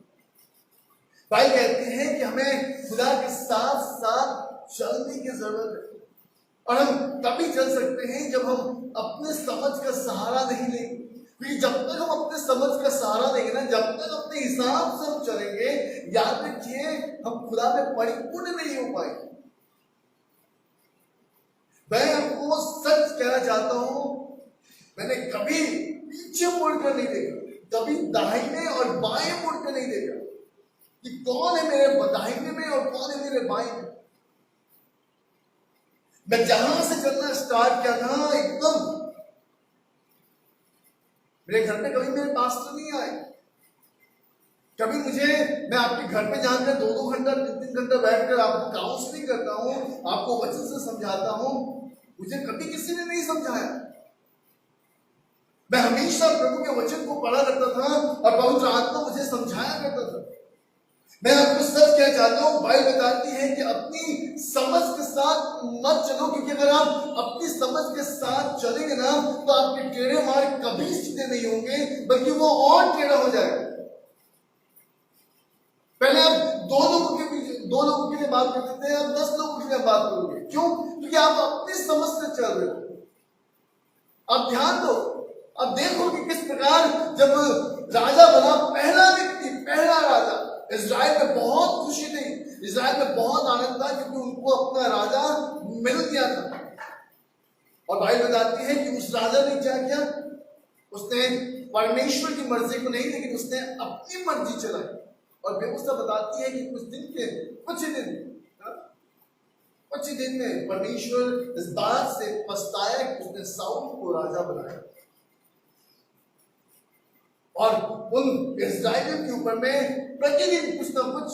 Speaker 1: भाई कहते हैं कि हमें खुदा के साथ साथ चलने की जरूरत है, और हम तभी चल सकते हैं जब हम अपने समझ का सहारा नहीं लेंगे। क्योंकि जब तक हम अपने समझ का सहारा लेंगे ना, जब तक अपने हिसाब से हम चलेंगे, याद रखिए हम खुदा में परिपूर्ण नहीं हो पाएंगे। मैं आपको सच कहना चाहता हूं, मैंने कभी पीछे मुड़कर नहीं देखा, कभी दाहिने और बाएं मुड़कर नहीं देखा कि कौन है मेरे दाहिने में और कौन है मेरे बाएं में। मैं जहां से चलना स्टार्ट किया था, एकदम मेरे घर पे कभी मेरे पास्टर नहीं आए, कभी मैं आपके घर पे जाकर 2-2 घंटा 3-3 घंटा बैठकर आपको काउंसलिंग करता हूं, आपको वचन से समझाता हूं, मुझे कभी किसी ने नहीं समझाया। मैं हमेशा प्रभु के वचन को पढ़ा करता था और पवित्र आत्मा मुझे समझाया करता था। मैं आपको सच कहना चाहता हूं, बाइबल बताती है कि अपनी समझ के साथ मत चलो, क्योंकि अगर आप अपनी समझ के साथ चलेंगे ना तो आपके टेढ़े मार्ग कभी सीधे नहीं होंगे, बल्कि वो और टेढ़ा हो जाएगा। पहले आप 2 लोगों के लिए बात करते थे, अब 10 लोगों के लिए बात करोगे। क्यों? क्योंकि आप अपनी समझ से चल रहे हो। आप ध्यान दो, अब देखो कि किस प्रकार जब राजा बना, पहला व्यक्ति, पहला राजा, इज़राइल में बहुत खुशी थी, इज़राइल में बहुत आनंद था, क्योंकि उनको अपना राजा मिल गया था। और बाइबल बताती है कि उस राजा ने क्या किया, उसने परमेश्वर की मर्जी को नहीं, लेकिन उसने अपनी मर्जी चलाई। और व्यवस्था बताती है कि कुछ ही दिन में परमेश्वर इस बात से पछताया कि उसने साउल को राजा बनाया, और उन इस्राएलियों के ऊपर में प्रतिदिन कुछ ना कुछ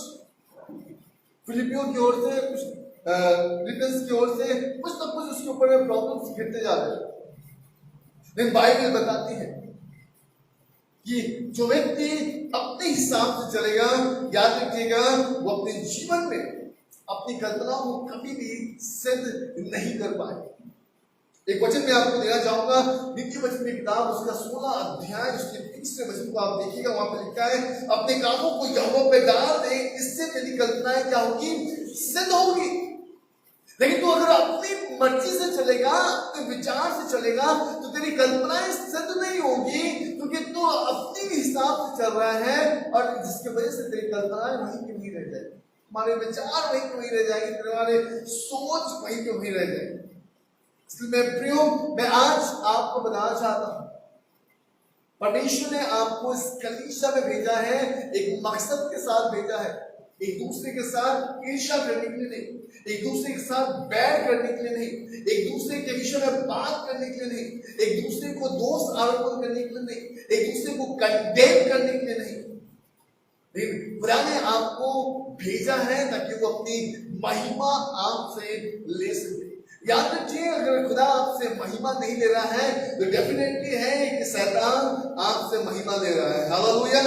Speaker 1: फिलिपियों की ओर से, कुछ फिलिपियंस की ओर से कुछ ना कुछ उसके ऊपर में प्रॉब्लम्स गिरते जा रहे हैं। लेकिन बाइबल बताती है कि जो व्यक्ति अपने हिसाब से चलेगा, याद रखिएगा, वो अपने जीवन में अपनी कल्पनाओं को कभी भी सिद्ध नहीं कर पाए। एक वचन मैं आपको देना चाहूंगा, नीति वचन की किताब, उसका 16 अध्याय, उसके 30वें वचन को आप देखिएगा। वहां पर लिखा है, अपने कामों को यहोवा पे डाल दे, इससे तेरी कल्पनाएं क्या होगी, सिद्ध होगी। लेकिन तू अगर अपनी मर्जी से चलेगा, अपने विचार से चलेगा, तो तेरी कल्पनाएं सिद्ध नहीं होगी, क्योंकि तू अपने हिसाब से चल रहा है, और जिसकी वजह से तेरी कल्पनाएं वहीं की वहीं रह जाएगी, तुम्हारे विचार वहीं के वहीं रह जाएंगे, तुम्हारे सोच वहीं के वहीं रह जाएगी। मैं आज आपको बताना चाहता हूं, परमेश्वर ने आपको इस कलीसिया में भेजा है, एक मकसद के साथ भेजा है, एक दूसरे के साथ ईर्ष्या करने के लिए नहीं, एक दूसरे के साथ बैर करने के लिए नहीं, एक दूसरे के विषय में बात करने के लिए नहीं, एक दूसरे को दोष आरोपण करने के लिए नहीं, एक दूसरे को कंडेम करने के लिए नहीं। लेकिन खुदा ने आपको भेजा है ताकि वो अपनी महिमा आपसे ले सके। याद रखिए, अगर खुदा आपसे महिमा नहीं ले रहा है तो डेफिनेटली है कि शैतान आपसे महिमा ले रहा है। हालेलुया।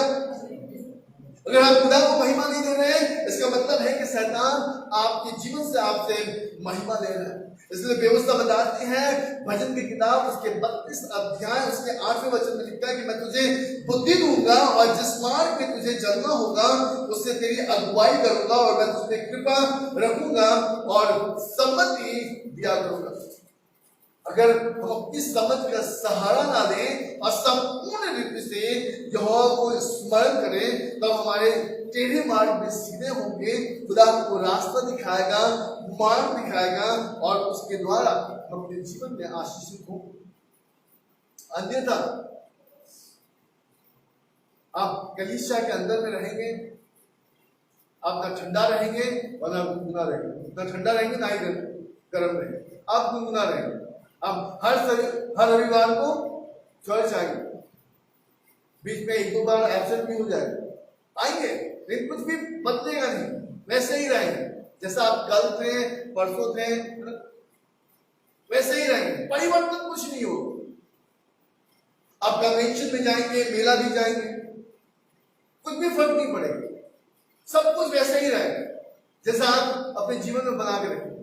Speaker 1: अगर आप खुदा को महिमा नहीं दे रहे हैं, इसका मतलब है कि शैतान आपके जीवन से आपसे महिमा ले रहा है। इसलिए व्यवस्था बताती है, भजन की किताब उसके 32 अध्याय उसके 8वें वचन में लिखता है कि मैं तुझे बुद्धि दूंगा और जिस मार्ग में तुझे चलना होगा उससे तेरी अगुवाई करूंगा, और मैं तुझ पे कृपा रखूंगा और सम्मति दिया करूंगा। अगर हम अपनी समझ का सहारा ना लें और संपूर्ण रीति से यहोवा को स्मरण करें, तब हमारे टेढ़े मार्ग में सीधे होंगे। खुदा हमको रास्ता दिखाएगा, मार्ग दिखाएगा, और उसके द्वारा हम अपने जीवन में आशीषित होंगे। अन्यथा आप कलीसिया के अंदर में रहेंगे, आप ना ठंडा रहेंगे और ना गुनगुना रहेंगे, ना ठंडा रहेंगे ना ही गर्म रहेंगे, आप गुनगुना रहेंगे। आप हर रविवार को चर्च आएंगे, बीच में 1-2 बार एब्सेंट भी हो जाएगा, आएंगे, लेकिन कुछ भी बदलेगा नहीं, वैसे ही रहेंगे जैसा आप कल थे, परसों थे, वैसे ही रहेंगे, परिवर्तन कुछ नहीं होगा। आप कन्वेंशन में जाएंगे, मेला भी जाएंगे, कुछ भी फर्क नहीं पड़ेगा, सब कुछ वैसे ही रहेगा जैसा आप अपने जीवन में बना के रखेंगे।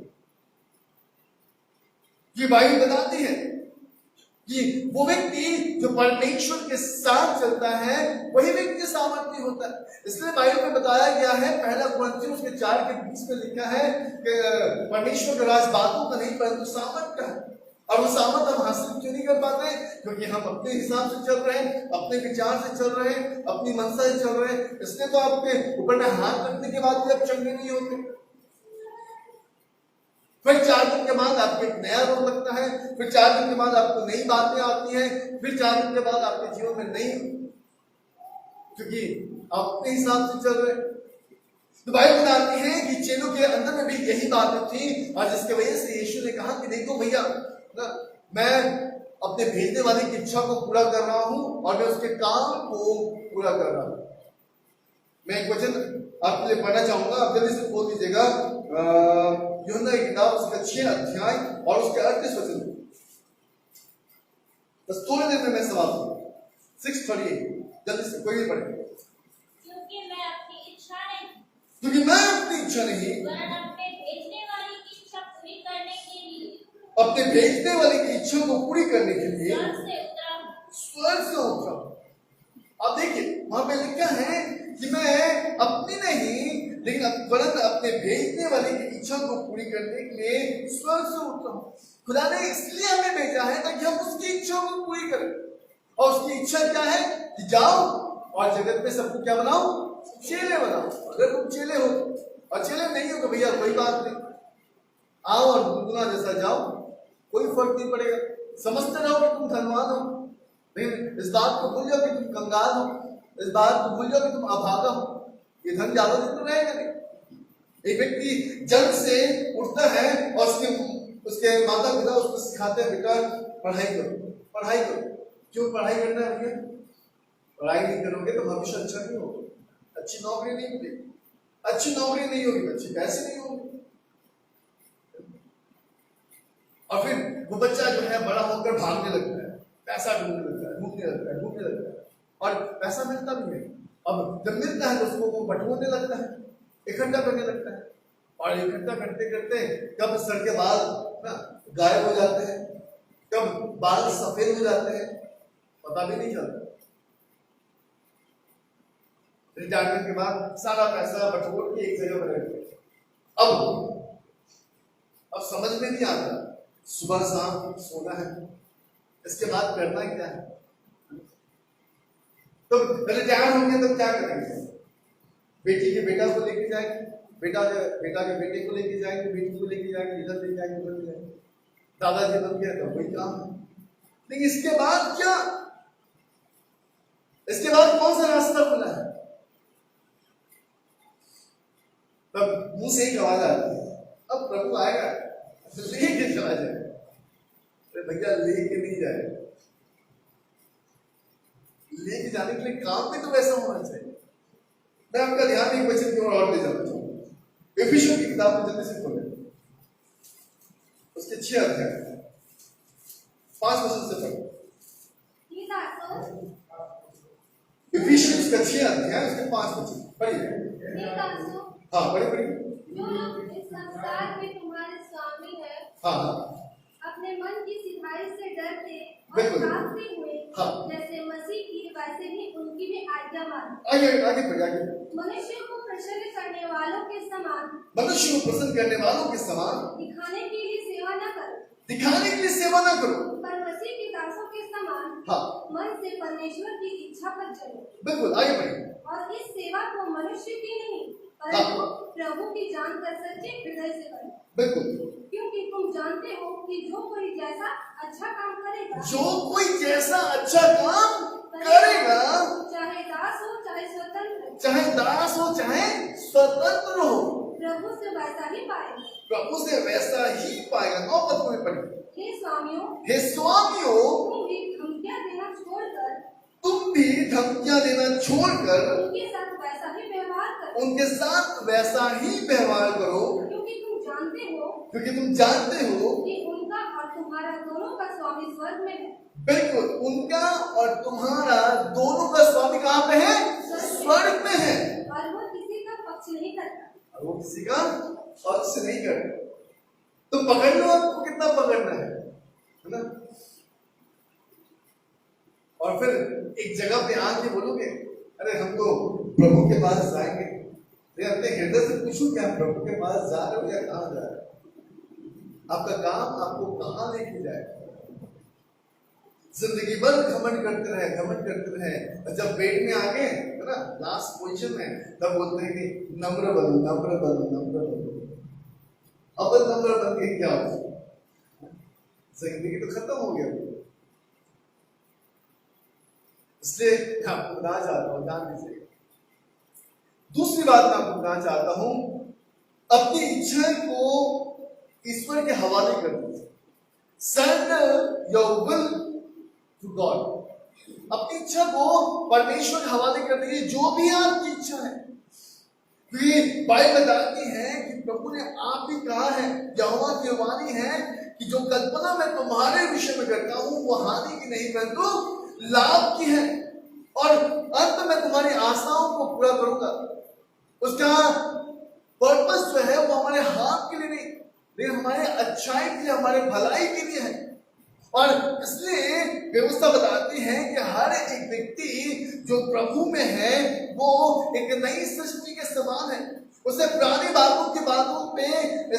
Speaker 1: ये बाइबल बताती है कि वो व्यक्ति जो परमेश्वर के साथ चलता है वही व्यक्ति सामर्थ्य होता है। इसलिए बाइबल में बताया गया है, पहला कुरिन्थियों उसके 4:20 में लिखा है कि परमेश्वर का राज बातों का नहीं परंतु सामर्थ का है। और वो सामर्थ हम हासिल क्यों नहीं कर पाते? क्योंकि हम अपने हिसाब से चल रहे हैं, अपने विचार से चल रहे हैं, अपनी मनसा से चल रहे हैं। इसलिए तो आपके ऊपर में हाथ रखने के बाद भी आप चंगे नहीं होते। फिर 4 दिन के बाद आपको एक नया रोग लगता है, फिर 4 दिन के बाद आपको नई बातें आती हैं, फिर 4 दिन के बाद आपके जीवन में नई, क्योंकि आप अपने हिसाब से चल रहे हैं। तो बाइबल बताती है कि चेलों के अंदर में भी यही बातें थी, और जिसके वजह से यीशु ने कहा कि देखो भैया ना, मैं अपने भेजने वाले की इच्छा को पूरा कर रहा हूं और मैं उसके काम को पूरा कर रहा हूं। मैं एक वचन आपके लिए पढ़ना चाहूंगा, आप जल्दी से खोल दीजिएगा यूहन्ना की किताब उसका 6 अध्याय और उसके 38 वचन। बस थोड़ी देर में मैं समाप्त करूंगा। 6:38 जल्दी से कोई नहीं पढ़े।
Speaker 2: क्योंकि मैं अपनी इच्छा नहीं
Speaker 1: क्योंकि मैं अपनी इच्छा नहीं
Speaker 2: वरन अपने भेजने वाले की इच्छा पूरी करने के लिए
Speaker 1: अपने भेजने वाले की इच्छा को पूरी करने के लिए
Speaker 2: स्वर्ग से उतरा।
Speaker 1: अब देखिए वहां पे लिखा है कि मैं अपनी नहीं लेकिन वरन अपने भेजने वाले की इच्छा को पूरी करने के लिए स्वर्ग से उतरा हूं। खुदा ने इसलिए हमें भेजा है ताकि हम उसकी इच्छा को पूरी करें। और उसकी इच्छा क्या है कि जाओ और जगत में सबको क्या बनाओ? चेले बनाओ। अगर तुम चेले हो और चेले नहीं हो तो भैया कोई बात नहीं, आओ और गुनगुना जैसा जाओ, कोई फर्क नहीं पड़ेगा। समझते रहो कि तुम धनवान हो, लेकिन इस बात को भूल जाओ कि तुम कंगाल हो, इस बात को भूल जाओ कि तुम अभागा हो। ये धन ज्यादा दिन तो रहेगा नहीं। एक व्यक्ति जन्म से उठता है और उसके माता पिता उसको सिखाते हैं बेटा पढ़ाई करो, पढ़ाई करो। क्यों पढ़ाई करना है भैया? पढ़ाई नहीं करोगे तो भविष्य अच्छा नहीं होगा, अच्छी नौकरी नहीं मिलेगी, अच्छी नौकरी नहीं होगी, अच्छे पैसे नहीं होंगे। और फिर वो बच्चा जो है बड़ा होकर भागने लगता है, पैसा ढूंढने लगता है, ढूंढने लगता है, ढूंढने लगता है, और पैसा मिलता भी है। अब जब मिलता है तो उसको वो बटोरने लगता है, इकट्ठा करने लगता है, और इकट्ठा करते करते कब सर के बाल ना गायब हो जाते हैं, कब बाल सफेद हो जाते हैं, पता भी नहीं चलता। रिटायरमेंट के बाद सारा पैसा बटोर के एक जगह पर रख दिया। अब समझ में नहीं आता, सुबह शाम सोना है, इसके बाद करना क्या है? तो रिटायर होंगे तो क्या करेंगे? बेटी के बेटा को लेके जाएंगे, बेटा के बेटे को लेके जाएंगे, बेटी को लेके जाएंगे, इधर ले जाएंगे, उधर ले जाएंगे। दादाजी बन गया तो वही काम है। लेकिन इसके बाद क्या? इसके बाद कौन सा रास्ता खुला है? तब मुंह से ही आवाज आती है, अब प्रभु आएगा लेके चला जाएगा। भैया लेके नहीं जाएगा, लेके जाने के लिए काम भी तो वैसा होना चाहिए। मैं आपका ध्यान एक वचन की ओर ले जाना चाहूंगा। इफिसियों की किताब में जल्दी से खोलें, उसके 6 अध्याय 5 वचन से पढ़ो। इफिसियंस का 6 अध्याय उसके 5 वचन पढ़िए। हाँ पढ़िए।
Speaker 3: जो लोग इस संसार में तुम्हारे स्वामी है,
Speaker 1: हाँ
Speaker 3: अपने मन की सिधाई से डरते और
Speaker 1: बिल्कुल।
Speaker 3: भागते हुए
Speaker 1: हाँ।
Speaker 3: जैसे मसीह की वैसे ही उनकी भी आज्ञा मानो।
Speaker 1: आगे आगे बढ़िए, आगे।
Speaker 3: मनुष्य को प्रसन्न करने वालों के समान,
Speaker 1: मनुष्य को प्रसन्न करने वालों के समान
Speaker 3: दिखाने के लिए सेवा न करो,
Speaker 1: दिखाने के लिए सेवा ना करो,
Speaker 3: पर मसीह के दासों के समान
Speaker 1: हाँ
Speaker 3: मन से परमेश्वर की इच्छा पर चलो।
Speaker 1: बिल्कुल, आगे बढ़िए।
Speaker 3: और इस सेवा को मनुष्य की नहीं परंतु प्रभु की जानकर सच्चे हृदय से करो,
Speaker 1: बिल्कुल।
Speaker 3: क्योंकि तुम जानते हो कि जो कोई जैसा अच्छा काम करेगा,
Speaker 1: जो कोई जैसा अच्छा काम करेगा,
Speaker 3: चाहे दास हो चाहे स्वतंत्र,
Speaker 1: चाहे दास हो चाहे स्वतंत्र हो,
Speaker 3: प्रभु से वैसा ही पाएगा।
Speaker 1: प्रभु से वैसा ही पाएगा। 9 पद में पढ़िए।
Speaker 3: हे स्वामियों,
Speaker 1: हे स्वामियों,
Speaker 3: तुम भी धमकियां देना छोड़कर
Speaker 1: तुम भी धमकियां देना छोड़कर
Speaker 3: उनके साथ वैसा ही व्यवहार करो,
Speaker 1: उनके साथ वैसा ही व्यवहार करो,
Speaker 3: क्योंकि तुम जानते हो
Speaker 1: कि
Speaker 3: उनका और तुम्हारा दोनों का स्वामी स्वर्ग में है।
Speaker 1: बिल्कुल, उनका और तुम्हारा दोनों का स्वामी कहाँ पे है? स्वर्ग में है।
Speaker 3: और वो किसी का पक्ष नहीं करता,
Speaker 1: और वो किसी का पक्ष नहीं करता। तो पकड़ लो, आपको कितना पकड़ना है ना? और फिर एक जगह पे आके बोलोगे अरे हम तो प्रभु के पास जाएंगे, मैं अपने हृदय से पूछूं क्या प्रभु के पास जा रहे हो या कहाँ जा रहे हो? आपका काम आपको कहाँ लेके जाए? जिंदगी भर घमंड करते रहे, और जब पेट में आ गए है ना लास्ट पोजीशन में, तब बोलते हैं कि नम्र बनो। अब नम्र बन के क्या हो? जिंदगी तो खत्म हो गया। इसलिए मैं आपको बताना चाहता हूँ, ध्यान दीजिए। दूसरी बात मैं आपको बताना चाहता हूं, अपनी इच्छा को ईश्वर के हवाले कर दीजिए। Surrender your will to God. अपनी इच्छा को परमेश्वर के हवाले कर दीजिए, जो भी आपकी इच्छा है। क्योंकि बाइबल बताती है कि प्रभु ने आप भी कहा है, यहोवा की वाणी है कि जो कल्पना मैं तुम्हारे विषय में करता हूं वो हानि की नहीं परंतु लाभ की है, और अंत में तुम्हारी आशाओं को पूरा करूंगा। उसका पर्पस जो है वो हमारे हाथ के लिए नहीं, लेकिन हमारे अच्छाई के लिए, हमारे भलाई के लिए है। और इसलिए व्यवस्था बताती है कि हर एक व्यक्ति जो प्रभु में है वो एक नई सृष्टि के समान है। उसे पुरानी बातों पे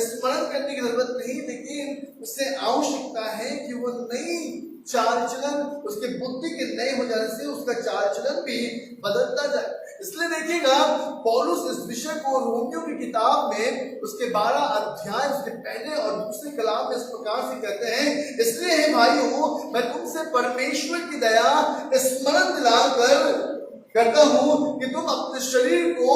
Speaker 1: स्मरण करने की जरूरत नहीं, लेकिन उसे आवश्यकता है कि वो नई चाल चलन, उसके बुद्धि के नए हो जाने से उसका चाल चलन भी बदलता जाए। इसलिए देखिएगा पौलुस इस विषय को रोमियो की किताब में उसके 12 अध्याय उसके पहले और दूसरे कलाम में इस प्रकार से कहते हैं, इसलिए हे भाइयों मैं तुमसे परमेश्वर की दया स्मरण दिलाकर करता हूं कि तुम अपने शरीर को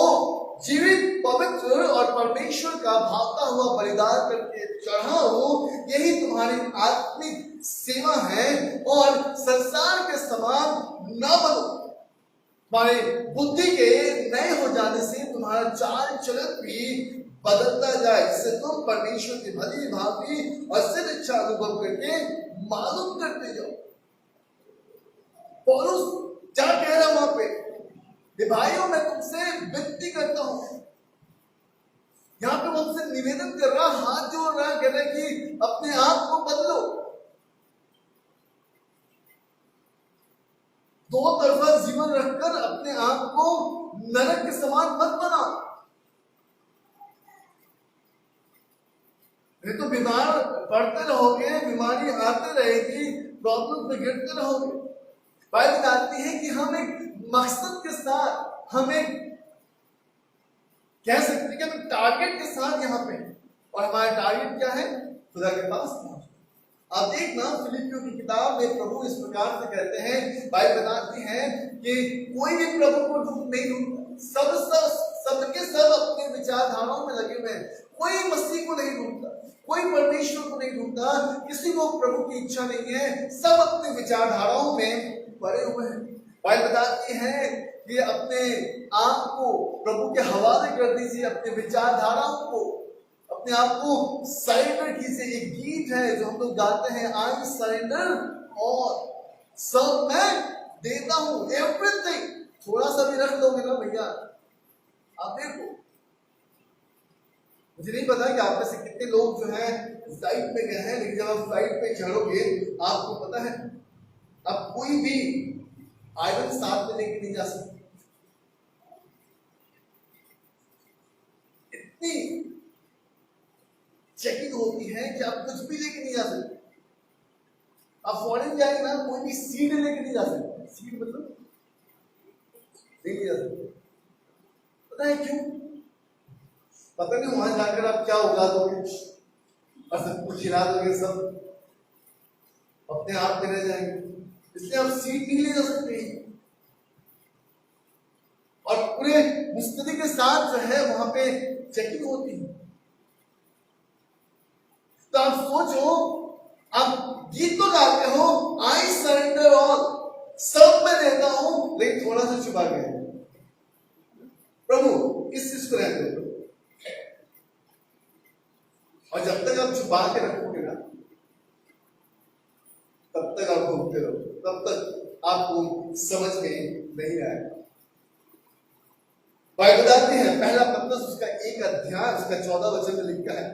Speaker 1: जीवित, पवित्र और परमेश्वर का भावता हुआ बलिदान करके चढ़ाओ, यही तुम्हारी आत्मिक सेवा है। और संसार के समान न बनो। तुम्हारे बुद्धि के नए हो जाने से तुम्हारा चाल चलन भी बदलता जाए, जिससे तुम परमेश्वर की भली भांति और सिद्ध इच्छा अनुभव करके मालूम करते जाओ। पौलुस क्या कह रहा वहां पे? भाइयों मैं तुमसे विनती करता हूं। यहां पे वो हमसे निवेदन कर रहा, हाथ जोड़ रहा, कह रहा कि अपने आप को बदलो। दो तरफा जीवन रखकर अपने आप को नरक के समान मत बनाओ। नहीं तो बीमार पड़ते रहोगे, बीमारी आते रहेगी, प्रॉब्लम में गिरते रहोगे। बाइबल बताती है कि हम एक मकसद के साथ, हम एक कह सकते हैं कि हम टारगेट के साथ यहाँ पे, और हमारा टारगेट क्या है? खुदा के पास पहुंचना। आप देखना फिलिपियों की किताब में प्रभु इस प्रकार से कहते हैं, बाइबल बताती है कि कोई भी प्रभु को नहीं ढूंढता, सबके सब अपने विचारधाराओं में लगे हुए हैं। कोई मसीह को नहीं ढूंढता, कोई परमेश्वर को नहीं ढूंढता, किसी को प्रभु की इच्छा नहीं है, सब अपने विचारधाराओं में पड़े हुए हैं। बाइबल बताती है कि अपने आप को प्रभु के हवाले कर दीजिए, अपने विचारधाराओं को, अपने आप को सरेंडर कीजिए। एक गीत है जो हम लोग गाते हैं, आई सरेंडर और सब मैं देता हूं, एवरीथिंग। थोड़ा सा भी रख दोगे ना भैया, आप देखो। मुझे नहीं पता कि आप में से कितने लोग जो है फ्लाइट पे गए हैं, लेकिन जब आप फ्लाइट पे चढ़ोगे आपको पता है आप कोई भी आइटम साथ में लेके नहीं जा सकते। इतनी चेकिंग होती है कि आप कुछ भी लेके नहीं जा सकते। आप फॉरेन जाएंगे ना, कोई भी सीट लेके नहीं जा सकते। सीट मतलब नहीं जा सकते। पता है क्यों? पता नहीं वहां जाकर आप क्या उगा दोगे और सब कुछ खिला दोगे, सब अपने आप में रह जाएंगे। इसलिए आप सीट नहीं ले जा सकते। और पूरे मुस्तैदी के साथ जो है वहां पे चेकिंग होती है। तो आप सोचो, आप गीत तो गाते हो, आई सरेंडर ऑल, सब मैं देता हूं, लेकिन थोड़ा सा छुपा गया। प्रभु इस चीज को रहते हो, और जब तक आप छुपा के रखोगे ना, तब तक आप घूमते रहो, तब तक आपको समझ में नहीं आएगा। बाइबल बताती है, पहला पत्रस उसका 1 अध्याय उसका 14 वचन में लिखा है,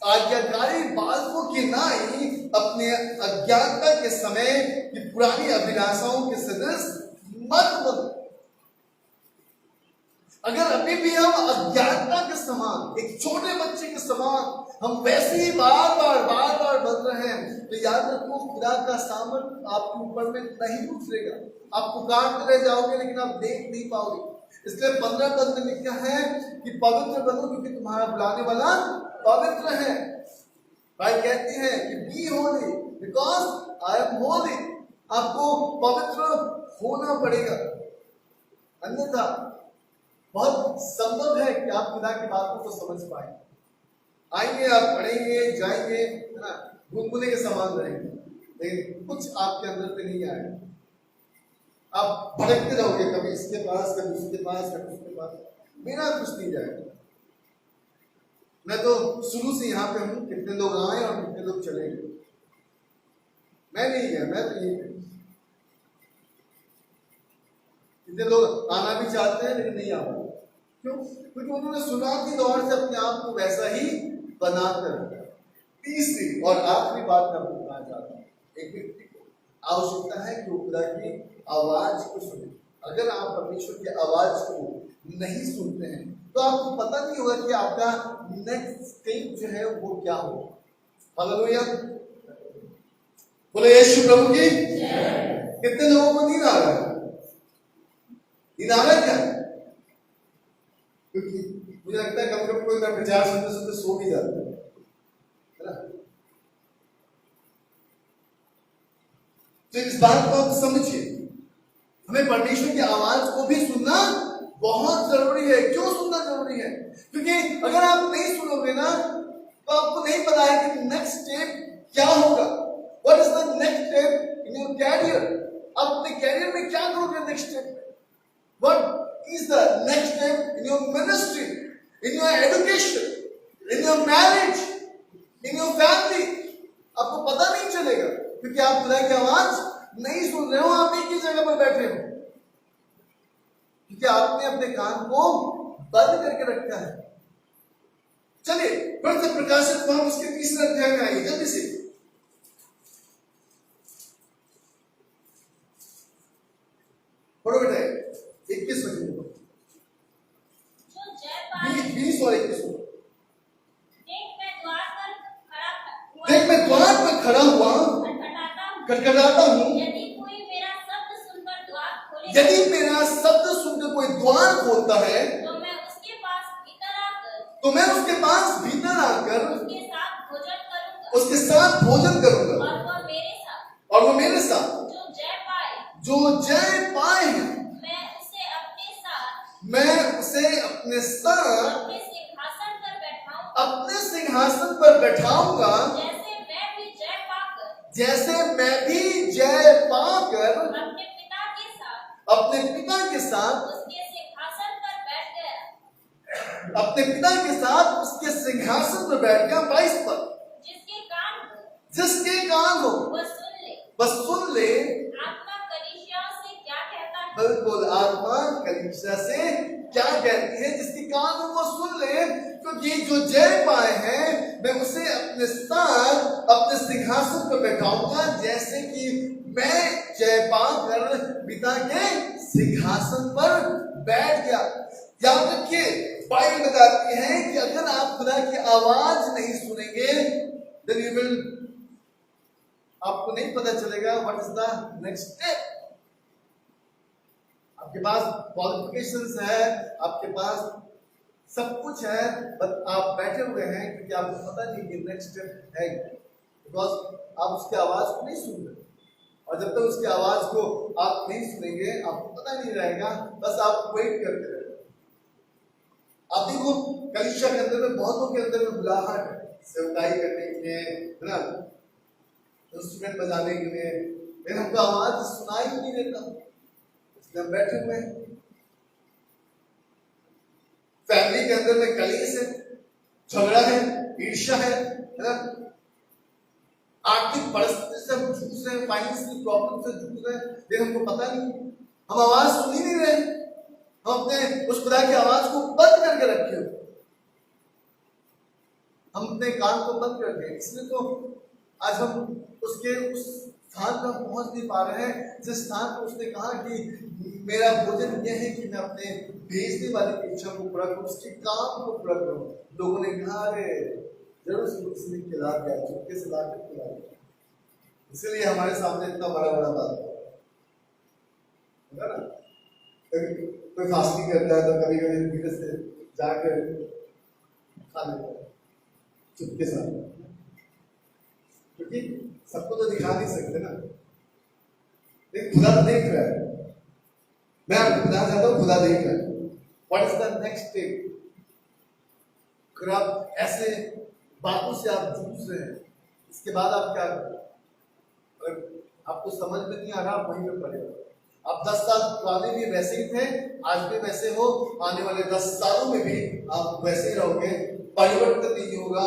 Speaker 1: आज्ञाकारी बालकों की नाई अपने अज्ञानता के समय की पुरानी अभिलाषाओं के सदृश मत बनो। अगर अभी भी हम अज्ञानता के समान, एक छोटे बच्चे के समान हम वैसे ही बार बार बन रहे हैं, तो याद रखो खुदा का सामर्थ आपके ऊपर में नहीं उतरेगा। आप पुकारते रह जाओगे लेकिन आप देख नहीं पाओगे। इसलिए 15 पद में लिखा है कि पवित्र बनो क्योंकि तुम्हारा बुलाने वाला पवित्र है। भाई कहते हैं कि be holy because I am holy. आपको पवित्र होना पड़ेगा, अन्यथा बहुत संभव है कि आप खुदा की बातों को समझ पाए। आएंगे, आप पढ़ेंगे, जाएंगे, है ना, गुनगुने के समान रहेंगे, लेकिन कुछ आपके अंदर से नहीं आएगा। आप भटकते रहोगे, कभी इसके पास, कभी उसके पास, कभी उसके पास, बिना कुछ नहीं जाएगा। मैं तो शुरू से यहाँ पे हूँ, कितने लोग आए और कितने लोग चले गए। मैं नहीं गया, मैं तो यही। कितने लोग आना भी चाहते हैं लेकिन नहीं आ पाते। क्यों? क्योंकि उन्होंने शुरुआती दौर से अपने आप को वैसा ही बना कर रखा। तीसरी और आखिरी बात मैं आपको बताना चाहता हूँ, एक व्यक्ति को आवश्यकता है कि वो खुदा की आवाज को सुने। अगर आप परमेश्वर की आवाज को नहीं सुनते हैं तो आपको पता नहीं होगा कि आपका नेक्स्ट स्टेप जो है वो क्या होगा। हालेलुया, बोले यीशु प्रभु की। कितने लोगों को नींद आ रहा है? नींद आ रहा है क्या? क्योंकि मुझे लगता है कभी कभी कोई मैं विचार सुनते सुनते सो भी जाता है ना। तो इस बात को आप समझिए, हमें परमेश्वर की आवाज को भी सुनना बहुत जरूरी है। क्यों सुनना जरूरी है? क्योंकि अगर आप नहीं सुनोगे ना तो आपको नहीं पता है कि नेक्स्ट स्टेप क्या होगा। What is the next step in your career? आप अपने कैरियर में क्या करोगे नेक्स्ट स्टेप में? What is the next step in your ministry, in your education, in your marriage, in your family? आपको पता नहीं चलेगा क्योंकि आप खुदा की आवाज नहीं सुन रहे हो। आप एक ही जगह पर बैठे हो क्योंकि आपने अपने कान को बंद करके रखा है। चलिए फिर से प्रकाशित वाक्य उसके 3 अध्याय में आइए जल्दी से। पढ़ो बेटा 21 में 20 और 21। देख मैं द्वार पर खड़ा हुआ खटखटाता हूँ।
Speaker 2: यदि कोई मेरा शब्द सुनकर द्वार खोले,
Speaker 1: यदि मेरा शब्द सुनकर कोई द्वार खोलता है
Speaker 2: तो मैं उसके पास भीतर आकर
Speaker 1: उसके साथ भोजन करूंगा और वो मेरे साथ। जो जय पाए हैं मैं उसे अपने साथ अपने सिंहासन पर बैठाऊंगा, जैसे मैं भी जय पाकर अपने पिता के साथ उसके सिंहासन पर बैठ गया। 22 पर जिसके कान हो बस सुन ले।
Speaker 2: आत्मा कलीसियाओं से क्या कहता है?
Speaker 1: बिल्कुल, आत्मा कलीसिया से क्या कहती है? जिसके कान हो वो सुन ले। क्योंकि जो जय पाए हैं मैं उसे अपने साथ अपने सिंहासन पर बैठाऊंगा, जैसे कि मैं जय पाकर पिता के सिंहासन पर बैठ गया। याद रखिए, बाइबल बताती है कि अगर आप खुदा की आवाज नहीं सुनेंगे then you will, आपको नहीं पता चलेगा what is the next step. आपके पास क्वालिफिकेशंस है, आपके पास सब कुछ है, बट आप बैठे हुए हैं क्योंकि आपको पता नहीं कि नेक्स्ट स्टेप है, बिकॉज आप उसकी आवाज को नहीं सुन रहे। और जब तक उसकी आवाज को आप नहीं सुनेंगे आपको पता नहीं रहेगा, बस आप वेट करते रहेंगे। आप देखो कलीसिया के अंदर में बहुतों के अंदर में बुलाहट है सेवकाई करने के लिए, है ना, इंस्ट्रूमेंट बजाने के लिए, लेकिन हमको आवाज सुनाई ही नहीं देता, इसलिए हम बैठे हुए हैं। फैमिली के अंदर में कलेश है, झगड़ा है, ईर्ष्या है ना, आर्थिक परिस्थिति से हम जूझ रहे हैं, फाइनेंशियल प्रॉब्लम से जूझ रहे हैं, लेकिन हमको पता नहीं, हम आवाज सुन ही नहीं रहे। हम अपने उस खुदा की आवाज को बंद करके रखे हो, हम अपने कान को बंद करके, इसलिए तो आज हम उसके उस स्थान पर पहुंच नहीं पा रहे हैं जिस स्थान पर उसने कहा कि मेरा भोजन यह है कि मैं अपने भेजने वाले की इच्छा को पूरा करूं, उसके काम को पूरा करूं। लोगों ने कहा अरे जरूर उसने खिला दिया, चुपके से लाकर खिला दिया, इसलिए हमारे सामने इतना बड़ा बड़ा बात है ना। कभी कोई फास्टिंग करता है तो कभी कभी धीरे से जाकर खा लेता है चुपके से, क्योंकि सबको तो दिखा नहीं सकते ना, लेकिन खुदा तो देख रहा है। मैं आपको बताना चाहता हूँ खुदा देख रहा है। What is the next step? अगर आप ऐसे बातों से आप जूझ रहे हैं, इसके बाद आप क्या करें? अगर आपको समझ में नहीं आ रहा, आप वहीं पे पड़े हो। आप 10 साल पुराने भी वैसे ही थे, आज भी वैसे हो, आने वाले 10 सालों में भी आप वैसे ही रहोगे। परिवर्तन नहीं होगा,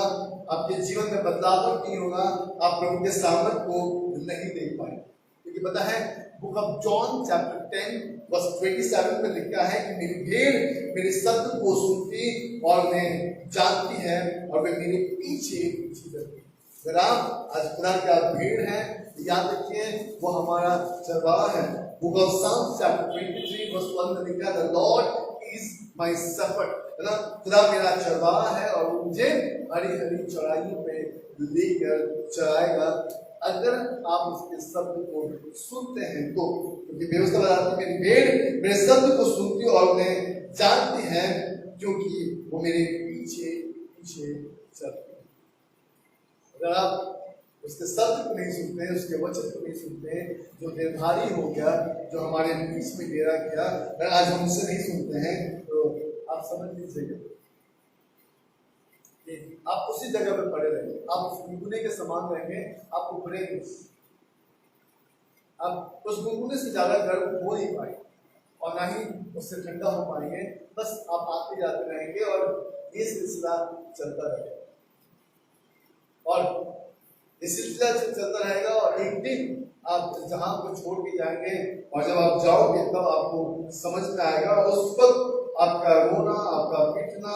Speaker 1: आपके जीवन में बदलाव नहीं होगा, आप प्रभु के सामर्थ्य को नहीं देख पाएंगे। क्योंकि पता है book of John chapter 10 verse 27 में लिखा है कि मेरी भेड़ मेरे शब्द को सुनती और उन्हें जानती है और वे मेरे पीछे पीछे चलती है। अगर आप आज खुदा का भेड़ हैं, याद रखिए वो हमारा चरवाहा है। Book of Psalms chapter 23 verse 1 में लिखा है the Lord is my shepherd, है ना। खुदा मेरा चरवाहा है और मुझे हरी हरी चौड़ाइयों पे लेकर चराएगा अगर आप उसके शब्द को सुनते हैं तो। क्योंकि व्यवस्था बताती है मेरी भेड़ मेरे शब्द को सुनती और उन्हें जानती है क्योंकि वो मेरे पीछे पीछे चलती है। अगर आप उसके शब्द को नहीं सुनते हैं, उसके वचन को नहीं सुनते हैं, जो निर्धारी हो गया, जो हमारे बीच में डेरा किया, अगर आज हम उससे नहीं सुनते हैं तो आप समझ लीजिएगा आप उसी जगह पे पड़े रहेंगे, आप उस गुनगुने के समान रहेंगे, आप उभरेंगे, आप उस गुनगुने से ज्यादा गर्म हो नहीं पाएंगे और ना ही उससे ठंडा हो पाएंगे। बस आप आते जाते रहेंगे और ये सिलसिला चलता रहेगा और ये सिलसिला चलता रहेगा और एक दिन आप जहां को छोड़ के जाएंगे और जब आप जाओगे तब आपको समझ में आएगा और उस वक्त आपका रोना, आपका पीटना,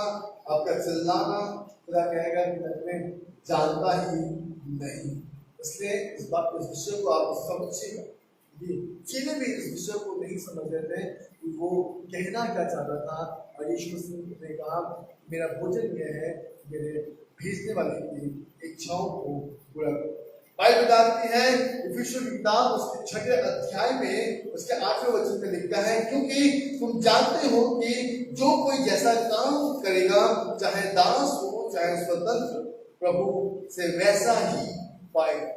Speaker 1: आपका चिल्लाना खुदा कहेगा कि मैं तुम्हें जानता ही नहीं। इसलिए इस विषय को आप समझिएगा। चीजें भी इस विषय को नहीं समझ रहे थे कि वो कहना क्या चाहता था और यीशु मसीह ने कहा मेरा भोजन यह है मेरे भेजने वाले की इच्छाओं को पूरा करो। बाइबल बताती है इफिसियों की किताब उसके 6 अध्याय में उसके 8वें वचन में लिखा है क्योंकि तुम जानते हो कि जो कोई जैसा काम करेगा चाहे दास हो चाहे स्वतंत्र प्रभु से वैसा ही पाएगा।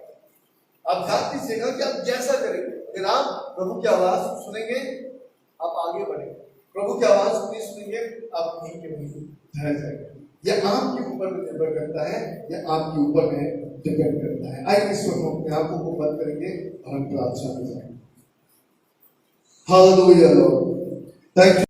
Speaker 1: आप ध्यान दीजिएगा कि आप जैसा करेंगे, अगर आप प्रभु की आवाज सुनेंगे आप आगे बढ़ेंगे, प्रभु की आवाज नहीं सुनेंगे आप वहीं के वहीं ठहर जाएंगे। यह आपके ऊपर निर्भर करता है, यह आपके ऊपर में डिपेंड करता है। आइए इस वक्त हम अपने आंखों को बंद करेंगे और हम प्रार्थना में जाएंगे। Hallelujah Lord, thank